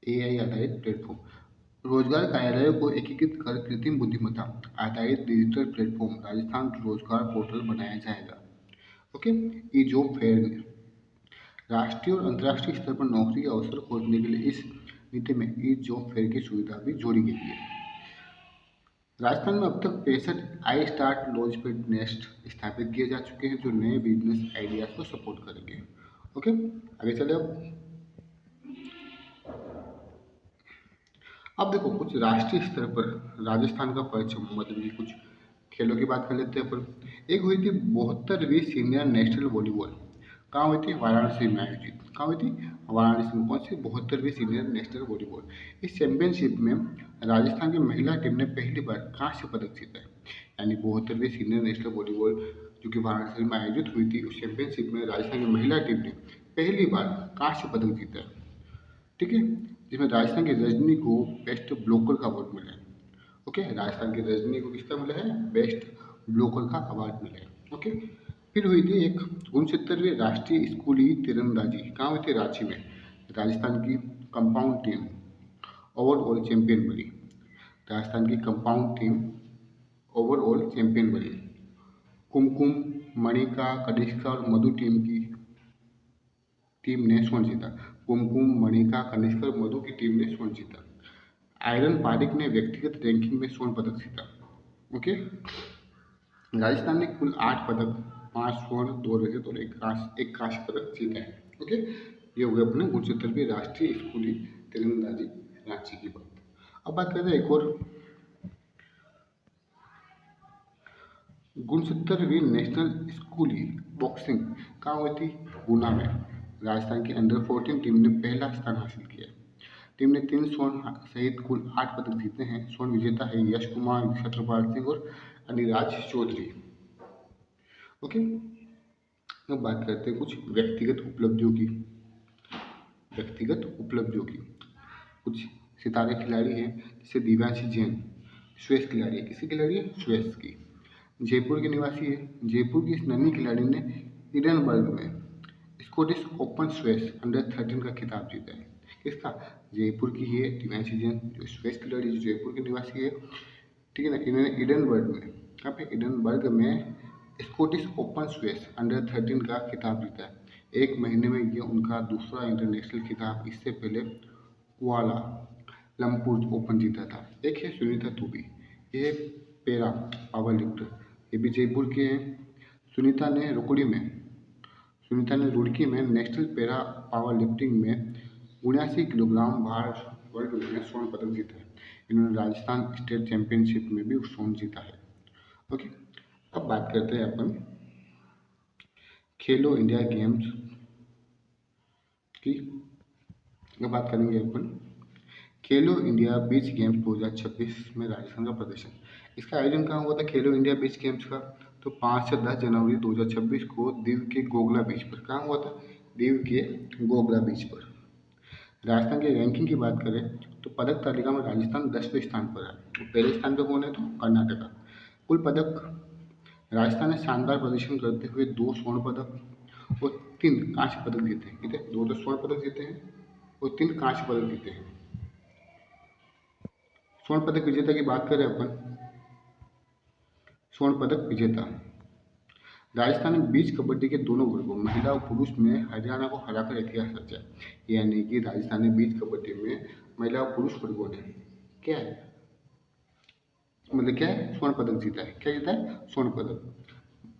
AI आधारित प्लेटफॉर्म, रोजगार कार्यालयों को एकीकृत कर कृत्रिम बुद्धिमत्ता आधारित डिजिटल प्लेटफॉर्म राजस्थान रोजगार पोर्टल बनाया जाएगा। ओके, ई जॉब फेयर, राष्ट्रीय और अंतर्राष्ट्रीय स्तर पर नौकरी के अवसर खोजने के लिए इस नीति में ई जॉब फेयर की सुविधा भी जोड़ी गई है। राजस्थान में अब तक 65 आई स्टार्ट लॉन्चपैड नेस्ट स्थापित किए जा चुके हैं जो नए बिजनेस आइडियाज को सपोर्ट करेंगे। ओके, आगे चले। अब देखो कुछ राष्ट्रीय स्तर पर राजस्थान का परचम, मतलब कि कुछ खेलों की बात कर लेते हैं अपन। एक हुई थी 72वीं सीनियर नेशनल वॉलीबॉल। कहाँ हुई थी? वाराणसी में आयोजित। कहाँ हुई थी? वाराणसी में। कौन सी? 72वीं सीनियर नेशनल वॉलीबॉल। इस चैंपियनशिप में राजस्थान की महिला टीम ने पहली बार कांस्य पदक जीता है। यानी 72वीं सीनियर नेशनल वॉलीबॉल जो कि वाराणसी में आयोजित हुई थी, उस चैंपियनशिप में राजस्थान की महिला टीम ने पहली बार कांस्य पदक जीता है, ठीक है, जिसमें राजस्थान की रजनी को बेस्ट ब्लॉकर का अवार्ड मिला है। ओके, राजस्थान की रजनी को किसका मिला है? बेस्ट ब्लॉकर का अवार्ड मिला है। ओके, फिर हुई थी एक 69वीं राष्ट्रीय स्कूली तीरंदाजी, कहाँ हुई थी? रांची में। राजस्थान की कंपाउंड टीम ओवरऑल चैंपियन बनी। राजस्थान की कंपाउंड टीम ओवरऑल चैंपियन बनी। कुमकुम, मणिका, कनिष्का और मधु टीम ने स्वर्ण जीता। कुमकुम, मणिका, कनिष्का और मधु की टीम ने स्वर्ण जीता। आयरन पारिक ने व्यक्तिगत रैंकिंग में स्वर्ण पदक जीता। ओके, राजस्थान ने कुल 8 पदक, 5 स्वर्ण, 2 रजत और एक कांस्य पदक जीता है। ओके, ये हो गया अपने 69वीं राष्ट्रीय स्कूली तीरंदाजी रांची की बात। अब बात करते हैं एक और 69वीं नेशनल स्कूली बॉक्सिंग, कहाँ हुई थी? गुना में। राजस्थान की अंडर 14 टीम ने पहला स्थान हासिल किया। टीम ने 3 स्वर्ण सहित कुल 8 पदक जीते हैं। स्वर्ण विजेता है यश कुमार, छत्रपाल सिंह और अनिराज चौधरी। ओके, अब बात करते हैं कुछ व्यक्तिगत उपलब्धियों की। कुछ सितारे खिलाड़ी हैं, जैसे दिव्यांशी जैन, स्वेस खिलाड़ी है। किसकी खिलाड़ी है? स्वेस की। जयपुर की निवासी है। जयपुर की इस नन्ही खिलाड़ी ने एडिनबर्ग में स्कॉटिश ओपन स्वेस अंडर 13 का खिताब जीता है। किसका? जयपुर की है दिव्यांशी जैन, जो स्वेस खिलाड़ी जो जयपुर की निवासी है, ठीक है ना। इन्होंने एडिनबर्ग में, कहाँ पे? एडिनबर्ग में स्कॉटिश ओपन स्वेस अंडर 13 का खिताब जीता है। एक महीने में ये उनका दूसरा इंटरनेशनल खिताब। इससे पहले कुआला लंपुर ओपन जीता था। एक है सुनीता तूबी, ये पैरा पावर लिफ्टर, ये भी जयपुर के हैं। सुनीता ने रुड़की में नेशनल पैरा पावर लिफ्टिंग में 79 किलोग्राम भार वर्ग में स्वर्ण पदक जीता है। इन्होंने राजस्थान स्टेट चैंपियनशिप में भी स्वर्ण जीता है। ओके, अब बात करते हैं अपन खेलो इंडिया गेम्स की। अब बात करेंगे अपन खेलो इंडिया बीच गेम्स 2026 में राजस्थान का प्रदर्शन। इसका आयोजन कहाँ हुआ था? खेलो इंडिया बीच गेम्स का तो 5 से 10 जनवरी 2026 को दीव के गोगला बीच पर। कहाँ हुआ था? दीव के गोगला बीच पर। राजस्थान की रैंकिंग की बात करें तो पदक तालिका में राजस्थान 10वें स्थान पर है। तो पहले स्थान पर कौन है? तो कर्नाटका। कुल पदक राजस्थान ने शानदार प्रदर्शन करते हुए 2 स्वर्ण पदक और 3 कांस्य पदक जीते हैं। कितने? 2 स्वर्ण पदक जीते हैं और 3 कांस्य पदक जीते हैं। स्वर्ण पदक विजेता की बात करें अपन, स्वर्ण पदक विजेता राजस्थान ने बीच कबड्डी के दोनों वर्गों महिला और पुरुष में हरियाणा को हराकर इतिहास रचा। यानी कि राजस्थान ने बीच कबड्डी में महिला और पुरुष वर्गों ने क्या है, मतलब क्या है? स्वर्ण पदक जीता है। क्या जीता है? स्वर्ण पदक।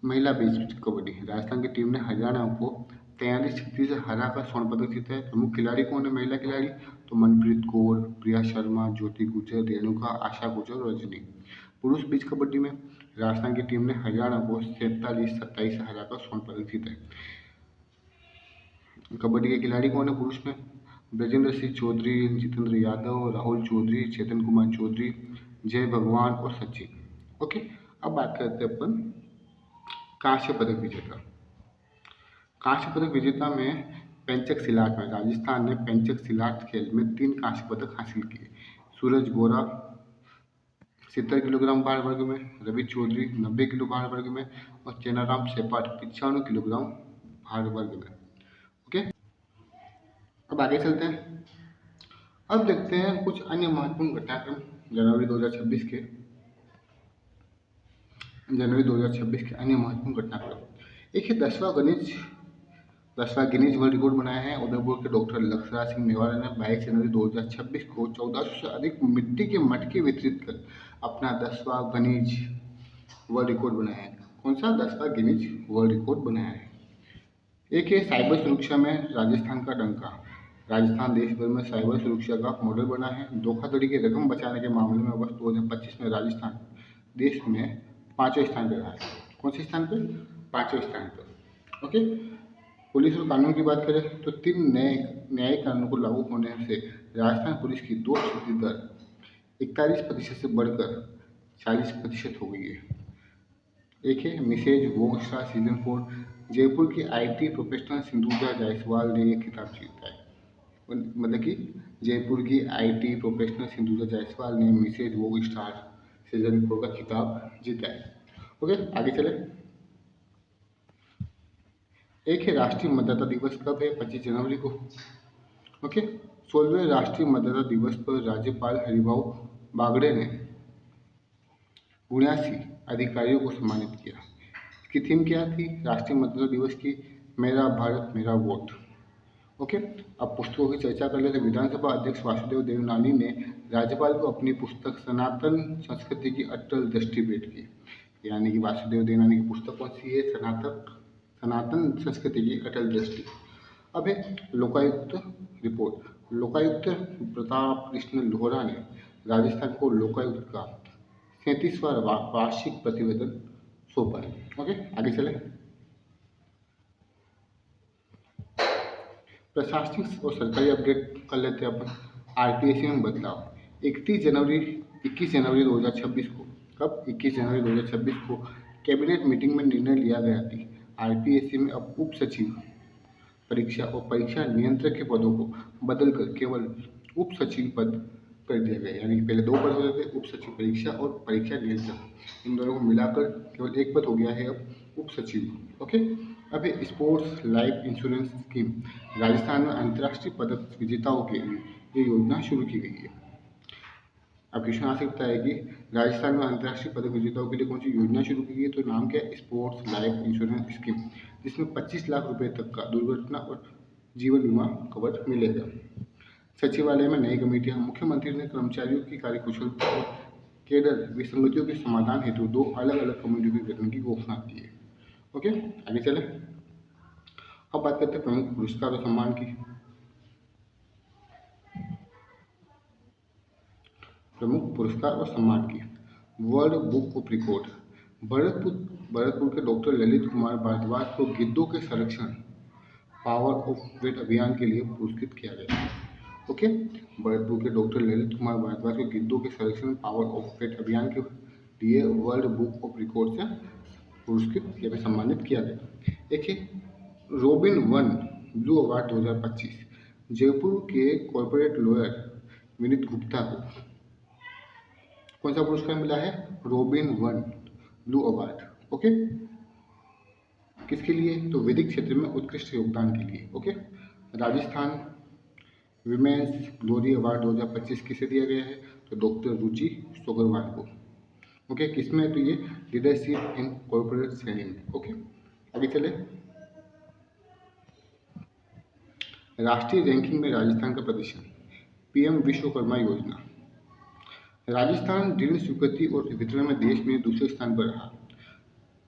महिला बीच कबड्डी राजस्थान की टीम ने हरियाणा को 43-36 से हराकर स्वर्ण पदक जीता है। प्रमुख खिलाड़ी कौन है? महिला खिलाड़ी तो मनप्रीत कौर, प्रिया शर्मा, ज्योति गुर्जर, रेणुका, आशा गुर्जर और रजनी। पुरुष बीच कबड्डी में राजस्थान की टीम ने हरियाणा को 47-27 से हराकर स्वर्ण पदक जीता है। कबड्डी के खिलाड़ी कौन है पुरुष में? ब्रजेंद्र सिंह चौधरी, जितेंद्र यादव, राहुल चौधरी, चेतन कुमार चौधरी, जय भगवान और सचिन। ओके, अब बात करते हैं अपन कांस्य पदक विजेता। कांस्य पदक विजेता में पेंचक सिलाट में राजस्थान ने पेंचक सिलाट खेल में 3 कांस्य पदक हासिल किए। सूरज गोरा 70 किलोग्राम भार वर्ग में, रवि चौधरी 90 किलो भार वर्ग में और चेनाराम सेपाट 95 किलोग्राम भार वर्ग में। ओके, अब आगे चलते हैं। अब देखते हैं कुछ अन्य महत्वपूर्ण घटनाक्रम जनवरी 2026 के अन्य महत्वपूर्ण घटनाक्रम। एक है 10वां गिनीज वर्ल्ड रिकॉर्ड बनाया है। उदयपुर के डॉक्टर लक्षराज सिंह मेवाड़ा ने 22 जनवरी 2026 को 1400 से अधिक मिट्टी के मटके वितरित कर अपना 10वां गिनीज वर्ल्ड रिकॉर्ड बनाया है। कौन सा? 10वां गिनीज वर्ल्ड रिकॉर्ड बनाया है। एक है साइबर सुरक्षा में राजस्थान का डंका। राजस्थान देश भर में साइबर सुरक्षा का मॉडल बना है। धोखाधड़ी की रकम बचाने के मामले में वर्ष 2025 में राजस्थान देश में 5वें स्थान पर रहा है। कौन से स्थान पर? 5वें स्थान पर। ओके, पुलिस और कानून की बात करें तो 3 नए न्यायिक कानूनों को लागू होने से राजस्थान पुलिस की दोष वृद्धि दर 41% से बढ़कर 40% हो गई है। एक है मिसेज वोगस्टार सीजन 4 जयपुर की IT प्रोफेशनल सिंधुजा जायसवाल ने ये खिताब जीता है। मतलब कि जयपुर की IT प्रोफेशनल सिंधुजा जायसवाल ने मिसेज वोग स्टार सीजन 4 का खिताब जीता है। ओके, आगे चले। एक है राष्ट्रीय मतदाता दिवस कब है? 25 जनवरी को। ओके, 16वें राष्ट्रीय मतदाता दिवस पर राज्यपाल हरिभाऊ बागड़े ने 79 अधिकारियों को सम्मानित किया। इसकी थीम क्या थी राष्ट्रीय मतदाता दिवस की? मेरा भारत मेरा वोट। ओके, अब पुस्तकों की चर्चा कर लेते हैं। विधानसभा अध्यक्ष वासुदेव देवनानी ने राज्यपाल को अपनी पुस्तक सनातन संस्कृति की अटल दृष्टि भेंट की। यानी कि वासुदेव देवनानी की पुस्तक कौन सी है? सनातन संस्कृति की अटल दृष्टि। अब है लोकायुक्त रिपोर्ट। लोकायुक्त प्रताप कृष्ण लोहरा ने राजस्थान को लोकायुक्त का 37वां वार्षिक प्रतिवेदन सौंपा है। ओके, आगे चले। प्रशासनिक और सरकारी अपडेट कर लेते हैं अपन। RPSC में बदलाव। 21 जनवरी 2026 को, कब? 21 जनवरी 2026 को कैबिनेट मीटिंग में निर्णय लिया गया कि RPSC में अब उप सचिव परीक्षा और परीक्षा नियंत्रक के पदों को बदलकर केवल उप सचिव पद कर दिया गया। यानी पहले 2 पद होते थे, उप सचिव परीक्षा और परीक्षा नियंत्रक। इन दोनों को मिलाकर केवल 1 पद हो गया है अब उप सचिव। ओके, अब sports life insurance scheme. Rajasthan में अंतर्राष्ट्रीय पदक विजेताओं के लिए ये योजना शुरू की गई है। अब क्वेश्चन आ सकता है कि राजस्थान में अंतर्राष्ट्रीय पदक विजेताओं के लिए कौन सी योजना शुरू की गई है? तो नाम क्या है? स्पोर्ट्स लाइफ इंश्योरेंस स्कीम, जिसमें 25 लाख रुपए तक का दुर्घटना और जीवन बीमा कवर मिलेगा। सचिवालय में नई कमेटियां। मुख्यमंत्री ने कर्मचारियों की कार्यकुशलता और केडर विसंगतियों के समाधान हेतु 2 अलग अलग कमेटियों के गठन की घोषणा की है। ओके, आगे चले। अब बात करते हैं प्रमुख पुरस्कार और सम्मान की। प्रमुख पुरस्कार और सम्मान की। World book of record. Bharatpur के डॉक्टर ललित कुमार भारद्वाज को गिद्धों के संरक्षण पावर ऑफ वेट अभियान के लिए पुरस्कृत किया गया। ओके, भरतपुर के डॉक्टर ललित कुमार भारद्वाज को गिद्धों के संरक्षण पावर ऑफ वेट अभियान के लिए वर्ल्ड बुक ऑफ रिकॉर्ड से पुरस्कृत या फिर सम्मानित किया गया। एक है robin one blue award 2025। Jaipur के कॉर्पोरेट लॉयर विनीत गुप्ता को कौन सा पुरस्कार मिला है? Robin one blue award. Okay, किसके लिए? तो वैदिक क्षेत्र में उत्कृष्ट योगदान के लिए। Okay, Rajasthan women's glory award 2025 किसे दिया गया है? तो डॉक्टर रुचि सोगरवाल को। ओके, किसमें? तो ये लीडरशिप इन कॉर्पोरेट श्रेणी में। ओके, आगे चले। राष्ट्रीय रैंकिंग में राजस्थान का प्रदर्शन। PM विश्वकर्मा योजना। राजस्थान ऋण स्वीकृति और वितरण में देश में दूसरे स्थान पर रहा।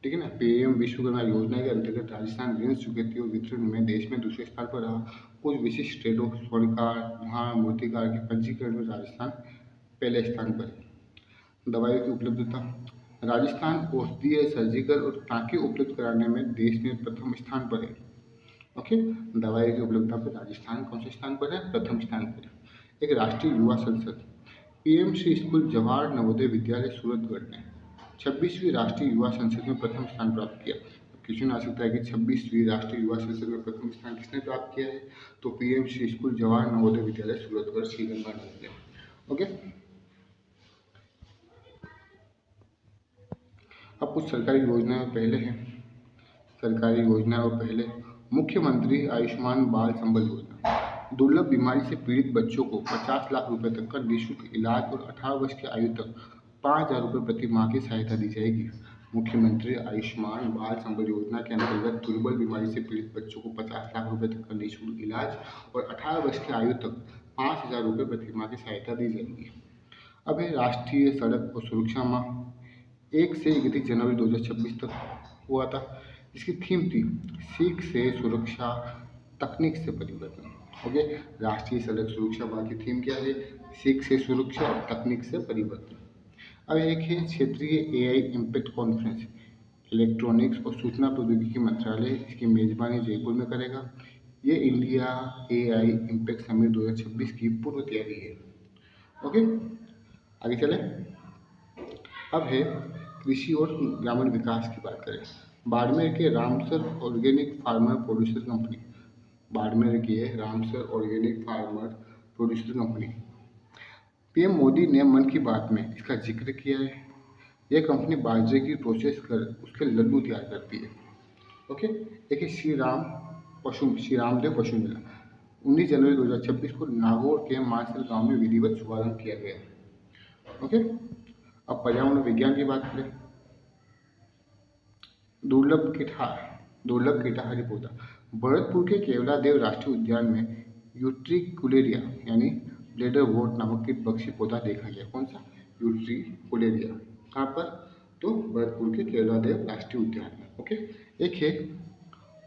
ठीक है ना। PM विश्वकर्मा योजना के अंतर्गत राजस्थान ऋण स्वीकृति और वितरण में देश में दूसरे स्थान पर रहा। कुछ विशिष्ट ट्रेडों स्वर्णकार लोहार मूर्तिकार के पंजीकरण में राजस्थान पहले स्थान पर है। दवाइयों की उपलब्धता। राजस्थान औषधीय सर्जिकल और टाँके उपलब्ध कराने में देश में प्रथम स्थान पर है। ओके, दवाई की उपलब्धता पर राजस्थान कौन से स्थान पर है? प्रथम स्थान पर है। एक राष्ट्रीय युवा संसद। PM श्री स्कूल जवाहर नवोदय विद्यालय सूरतगढ़ ने 26वीं राष्ट्रीय युवा संसद में प्रथम स्थान प्राप्त किया। क्वेश्चन आ सकता है कि 26वीं राष्ट्रीय युवा संसद में प्रथम स्थान किसने प्राप्त किया है? तो PM श्री स्कूल जवाहर नवोदय विद्यालय सूरतगढ़ श्रीगंगानगर ने। ओके, अब कुछ सरकारी योजनाएं पहले हैं। सरकारी योजनाएं और पहले मुख्यमंत्री आयुष्मान बाल संबल योजना। दुर्लभ बीमारी से पीड़ित बच्चों को 50 लाख रुपए तक का निःशुल्क इलाज और 18 वर्ष की आयु तक 5,000 रुपये प्रति माह की सहायता दी जाएगी। मुख्यमंत्री आयुष्मान बाल संबल योजना के अंतर्गत दुर्बल बीमारी से पीड़ित बच्चों को 50 लाख रुपए तक का निःशुल्क इलाज और 18 वर्ष की आयु तक 5,000 रुपये प्रति माह की सहायता दी जाएगी। अब है राष्ट्रीय सड़क और सुरक्षा माह। 1 से 31 जनवरी 2026 तक हुआ था। इसकी थीम थी सीख से सुरक्षा, तकनीक से परिवर्तन। ओके, राष्ट्रीय सड़क सुरक्षा माह की थीम क्या है? सीख से सुरक्षा और तकनीक से परिवर्तन। अब एक है क्षेत्रीय AI इम्पैक्ट कॉन्फ्रेंस। इलेक्ट्रॉनिक्स और सूचना प्रौद्योगिकी मंत्रालय इसकी मेजबानी जयपुर में करेगा। ये इंडिया AI इम्पैक्ट समिट 2026 की पूर्व तैयारी है। ओके, आगे चले। अब है कृषि और ग्रामीण विकास की बात करें। बाड़मेर के Ramsar organic farmer producer company, Barmer की है Ramsar organic farmer producer company. PM Modi ने मन की बात में इसका जिक्र किया है। यह कंपनी बाजरे की प्रोसेस कर उसके लड्डू तैयार करती है। ओके, देखिए श्री रामदेव पशु मेला 19 जनवरी 2026 को नागौर के मानसल गांव में विधिवत शुभारंभ किया गया। ओके, अब पर्यावरण विज्ञान की बात करें। दुर्लभ कीटाहारी पौधा भरतपुर के केवलादेव राष्ट्रीय उद्यान में यूट्रिकुलेरिया यानी ब्लेडर वोट नामक कीट पक्षी पौधा देखा गया। कौन सा? यूट्रिकुलेरिया। कहाँ पर? तो भरतपुर के केवलादेव राष्ट्रीय उद्यान में। ओके, एक है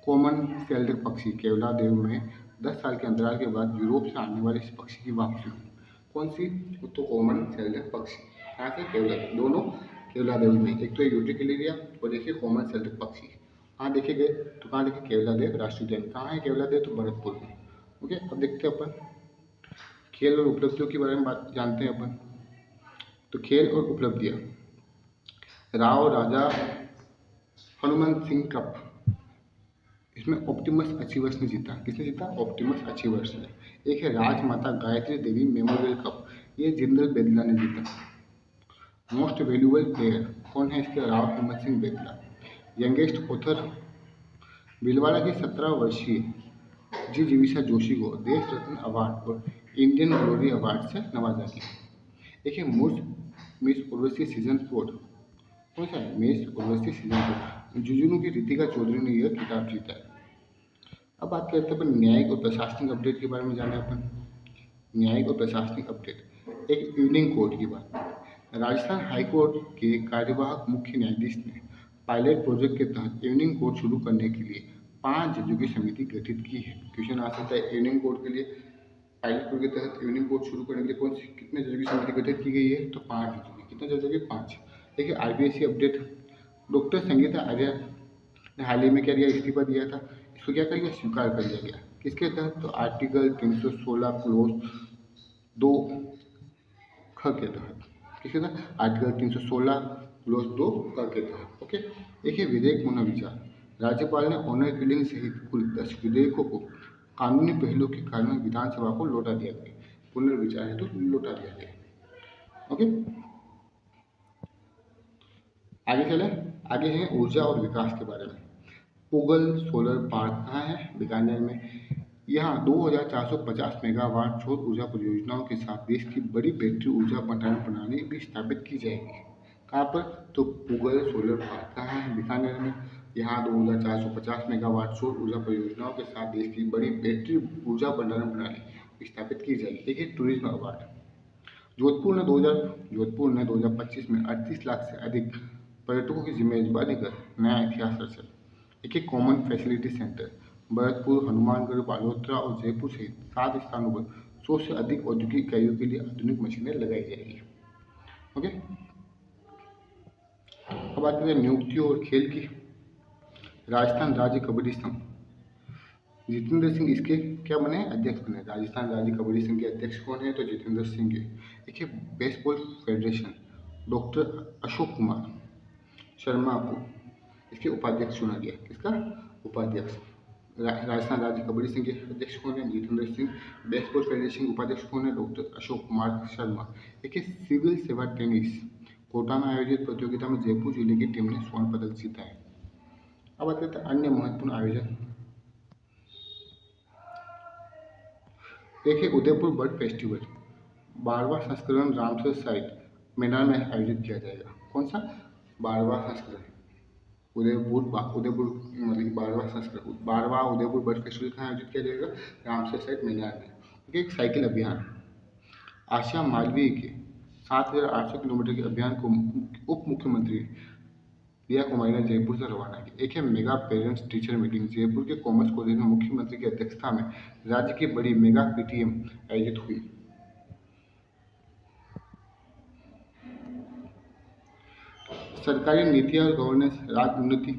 कॉमन सेल्ड पक्षी, केवलादेव में 10 साल के अंतराल के बाद यूरोप से आने वाले इस पक्षी की वापसी हुई। कौन सी? तो कॉमन सेल्ड पक्षी। कहाँ से? केवलादेव। दोनों केवलादेव में, एक तो यूट्रिकुलेरिया और एक है कॉमन सेल्ड पक्षी। कहाँ देखे गए? तो कहाँ देखे? केवलादेव राष्ट्रीय उद्यान। कहाँ है केवलादेव? तो भरतपुर में। ओके, अब देखते हैं अपन खेल और उपलब्धियों के बारे में बात जानते हैं अपन। तो खेल और उपलब्धियाँ, राव राजा हनुमंत सिंह कप, इसमें ऑप्टिमस अचीवर्स ने जीता। किसने जीता? ऑप्टिमस अचीवर्स ने। एक है राजमाता गायत्री देवी मेमोरियल कप, ये जिंदल बेदला ने जीता। मोस्ट वैल्यूएबल प्लेयर कौन है इसके? राव हिम्मत सिंह बेदला। यंगेस्ट ऑथर भीलवाड़ा की 17 वर्षीय जी जीविका जोशी को देश रत्न अवार्ड और इंडियन ग्लोरी अवार्ड से नवाजा गया। देखिए मिस उर्वशी सीजन 4 कौन सा है? मिस उर्वशी सीजन 4 जुजुनू की रितिका चौधरी ने यह खिताब जीता है। अब बात करते हैं अपन न्यायिक और प्रशासनिक अपडेट के बारे में जाने अपन। न्यायिक और प्रशासनिक अपडेट, एक इवनिंग कोर्ट की बात। राजस्थान हाईकोर्ट के कार्यवाहक मुख्य न्यायाधीश ने पायलट प्रोजेक्ट के तहत इवनिंग कोर्ट शुरू करने के लिए 5 जजों की समिति गठित की है। क्वेश्चन आ सकता है इवनिंग कोर्ट के लिए, पायलट प्रोजेक्ट के तहत इवनिंग कोर्ट शुरू करने के लिए कौन सी कितने जजों की समिति गठित की गई है? तो 5 जजों की। कितने जजों की? 5। देखिए आरबीएससी अपडेट, डॉक्टर संगीता आर्य ने हाल ही में क्या दिया? इस्तीफा दिया था। इसको क्या कर लिया? स्वीकार कर लिया गया। किसके तहत? तो आर्टिकल 316 क्लोज 2 ख के तहत। किसके तहत? आर्टिकल 316 क्लोज 2 क के तहत। ओके, देखिए विधेयक पुनर्विचार, राज्यपाल ने ऑनर किलिंग सहित कुल 10 विधेयकों को कानूनी पहलू के कारण विधानसभा को लौटा दिया गया। पुनर्विचार है तो लौटा दिया गया। ओके, आगे चले। आगे है ऊर्जा और विकास के बारे में। पुगल सोलर पार्क कहाँ है? बीकानेर में। यहाँ 2450 मेगावाट सौर ऊर्जा परियोजनाओं के साथ देश की बड़ी बैटरी ऊर्जा भंडारण प्रणाली भी स्थापित की जाएगी। कहाँ पर? तो पुगल सोलर पार्क कहाँ है? बीकानेर में। यहाँ 2450 मेगावाट सौर ऊर्जा परियोजनाओं के साथ देश की बड़ी बैटरी ऊर्जा भंडारण प्रणाली स्थापित की जाएगी। देखिए टूरिज्म अवार्ड, जोधपुर ने 2025 में 38 लाख से अधिक पर्यटकों की मेजबानी कर नया इतिहास रचा। एक common facility centre, Bharatpur, Hanumangarh, Balotra और जयपुर सहित 7 स्थानों पर 100 से अधिक औद्योगिक इकाइयों के लिए आधुनिक मशीनें लगाई जाएगी। ओके, अब बात करें नियुक्तियों और खेल की। राजस्थान राज्य कबड्डी संघ, जितेंद्र सिंह इसके क्या बने? अध्यक्ष बने। राजस्थान राज्य कबड्डी संघ के अध्यक्ष कौन है? तो जितेंद्र सिंह है। देखिए baseball federation, doctor Ashok Kumar Sharma को इसके उपाध्यक्ष चुना गया। किसका? उपाध्यक्ष। राजस्थान राज्य कबड्डी संघ के अध्यक्ष कौन है? जितेंद्र सिंह। बेसबॉल फेडरेशन के उपाध्यक्ष कौन है? डॉक्टर अशोक कुमार शर्मा। देखिए सिविल सेवा टेनिस, कोटा में आयोजित प्रतियोगिता में जयपुर जिले की टीम ने स्वर्ण पदक जीता है। अब बात करते हैं अन्य महत्वपूर्ण आयोजन। देखिए उदयपुर बर्ड फेस्टिवल 12वां संस्करण रामसर साइट मैदान में आयोजित किया जाएगा। कौन सा? 12वां संस्करण उदयपुर मतलब 12वां उदयपुर बर्ड फेस्टिवल कहाँ आयोजित किया जाएगा? रामसर साइट मैदान में। ठीक है, एक साइकिल अभियान, आशा मालवीय के 7800 किलोमीटर के अभियान को उप मुख्यमंत्री दिया कुमारी ने जयपुर से रवाना किया। एक है mega parents teacher meeting, Jaipur के कॉमर्स कॉलेज में मुख्यमंत्री की अध्यक्षता में राज्य की बड़ी मेगा पीटीएम आयोजित हुई। सरकारी नीतियाँ और गवर्नेंस राज्य उन्नति,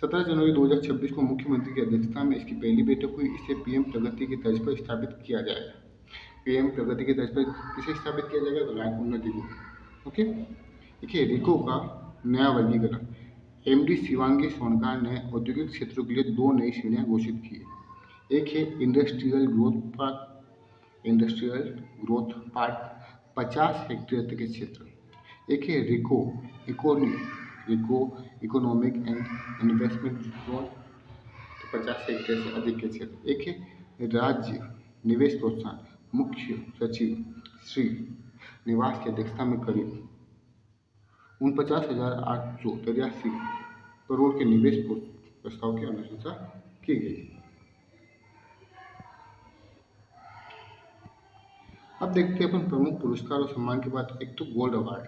17 जनवरी 2026 को मुख्यमंत्री की अध्यक्षता में इसकी पहली बैठक हुई। इसे पीएम प्रगति की तर्ज पर स्थापित किया जाएगा। पीएम प्रगति की तर्ज पर किसे स्थापित किया जाएगा? तो राज्य उन्नति को। ओके, देखिए रिको का नया वर्गीकरण, एमडी शिवांगी सोनकार ने औद्योगिक क्षेत्रों के लिए 2 नई श्रेणियां घोषित की है। एक है इंडस्ट्रियल ग्रोथ पार्क 50 हेक्टेयर तक के क्षेत्र। एक है RIICO economic and investment zone 50 hectare से अधिक के क्षेत्र। एक है राज्य निवेश प्रोत्साहन मुख्य सचिव श्री निवास की अध्यक्षता में करीब 49,883 करोड़ के निवेश प्रस्ताव की अनुशंसा की गई। अब देखते हैं अपन प्रमुख पुरस्कार और सम्मान की बात। एक तो gold award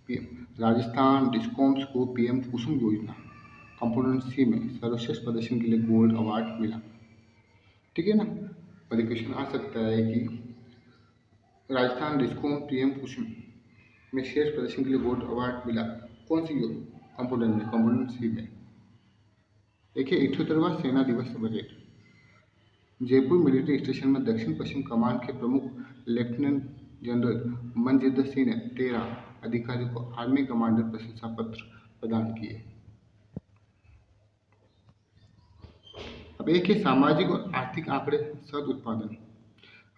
PM Rajasthan discoms को पीएम कुसुम योजना कंपोनेंट सी में सर्वश्रेष्ठ प्रदर्शन के लिए गोल्ड अवार्ड मिला। ठीक है ना, और क्वेश्चन आ सकता है कि राजस्थान डिस्कॉम पीएम कुसुम में श्रेष्ठ प्रदर्शन के लिए गोल्ड अवार्ड मिला कौन सी कंपोनेंट में? कंपोनेंट सी में। देखिए 78वां सेना दिवस परेड जयपुर मिलिट्री स्टेशन में दक्षिण पश्चिम कमान के प्रमुख लेफ्टिनेंट जनरल मनजिंदर सिंह ने 13 अधिकारियों को आर्मी कमांडर प्रशंसा पत्र प्रदान किए। अब एक है सामाजिक और आर्थिक आंकड़े शहद उत्पादन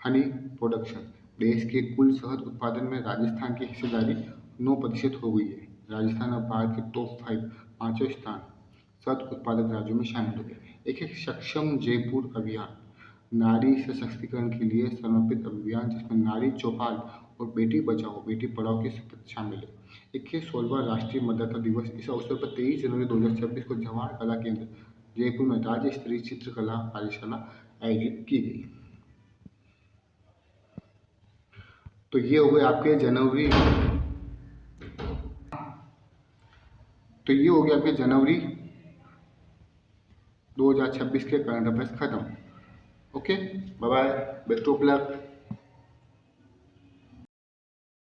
हनी प्रोडक्शन। देश के कुल शहद उत्पादन में राजस्थान की हिस्सेदारी 9% हो गई है। राजस्थान अब भारत के टॉप 5 पाँचवें स्थान शहद उत्पादक राज्यों में शामिल हो गए। एक है सक्षम जयपुर अभियान नारी सशक्तिकरण के लिए समर्पित अभियान जिसमें नारी चौपाल और बेटी बचाओ बेटी पढ़ाओ की शपथ शामिल है। एक है 16वां राष्ट्रीय मतदाता दिवस। इस अवसर पर 23 जनवरी 2026 को जवाहर कला केंद्र जयपुर में राज्य स्तरीय चित्रकला कार्यशाला आयोजित की गई। तो ये हो गए आपके जनवरी 2026 के करंट अफेयर्स खत्म। Okay, bye bye, best of luck.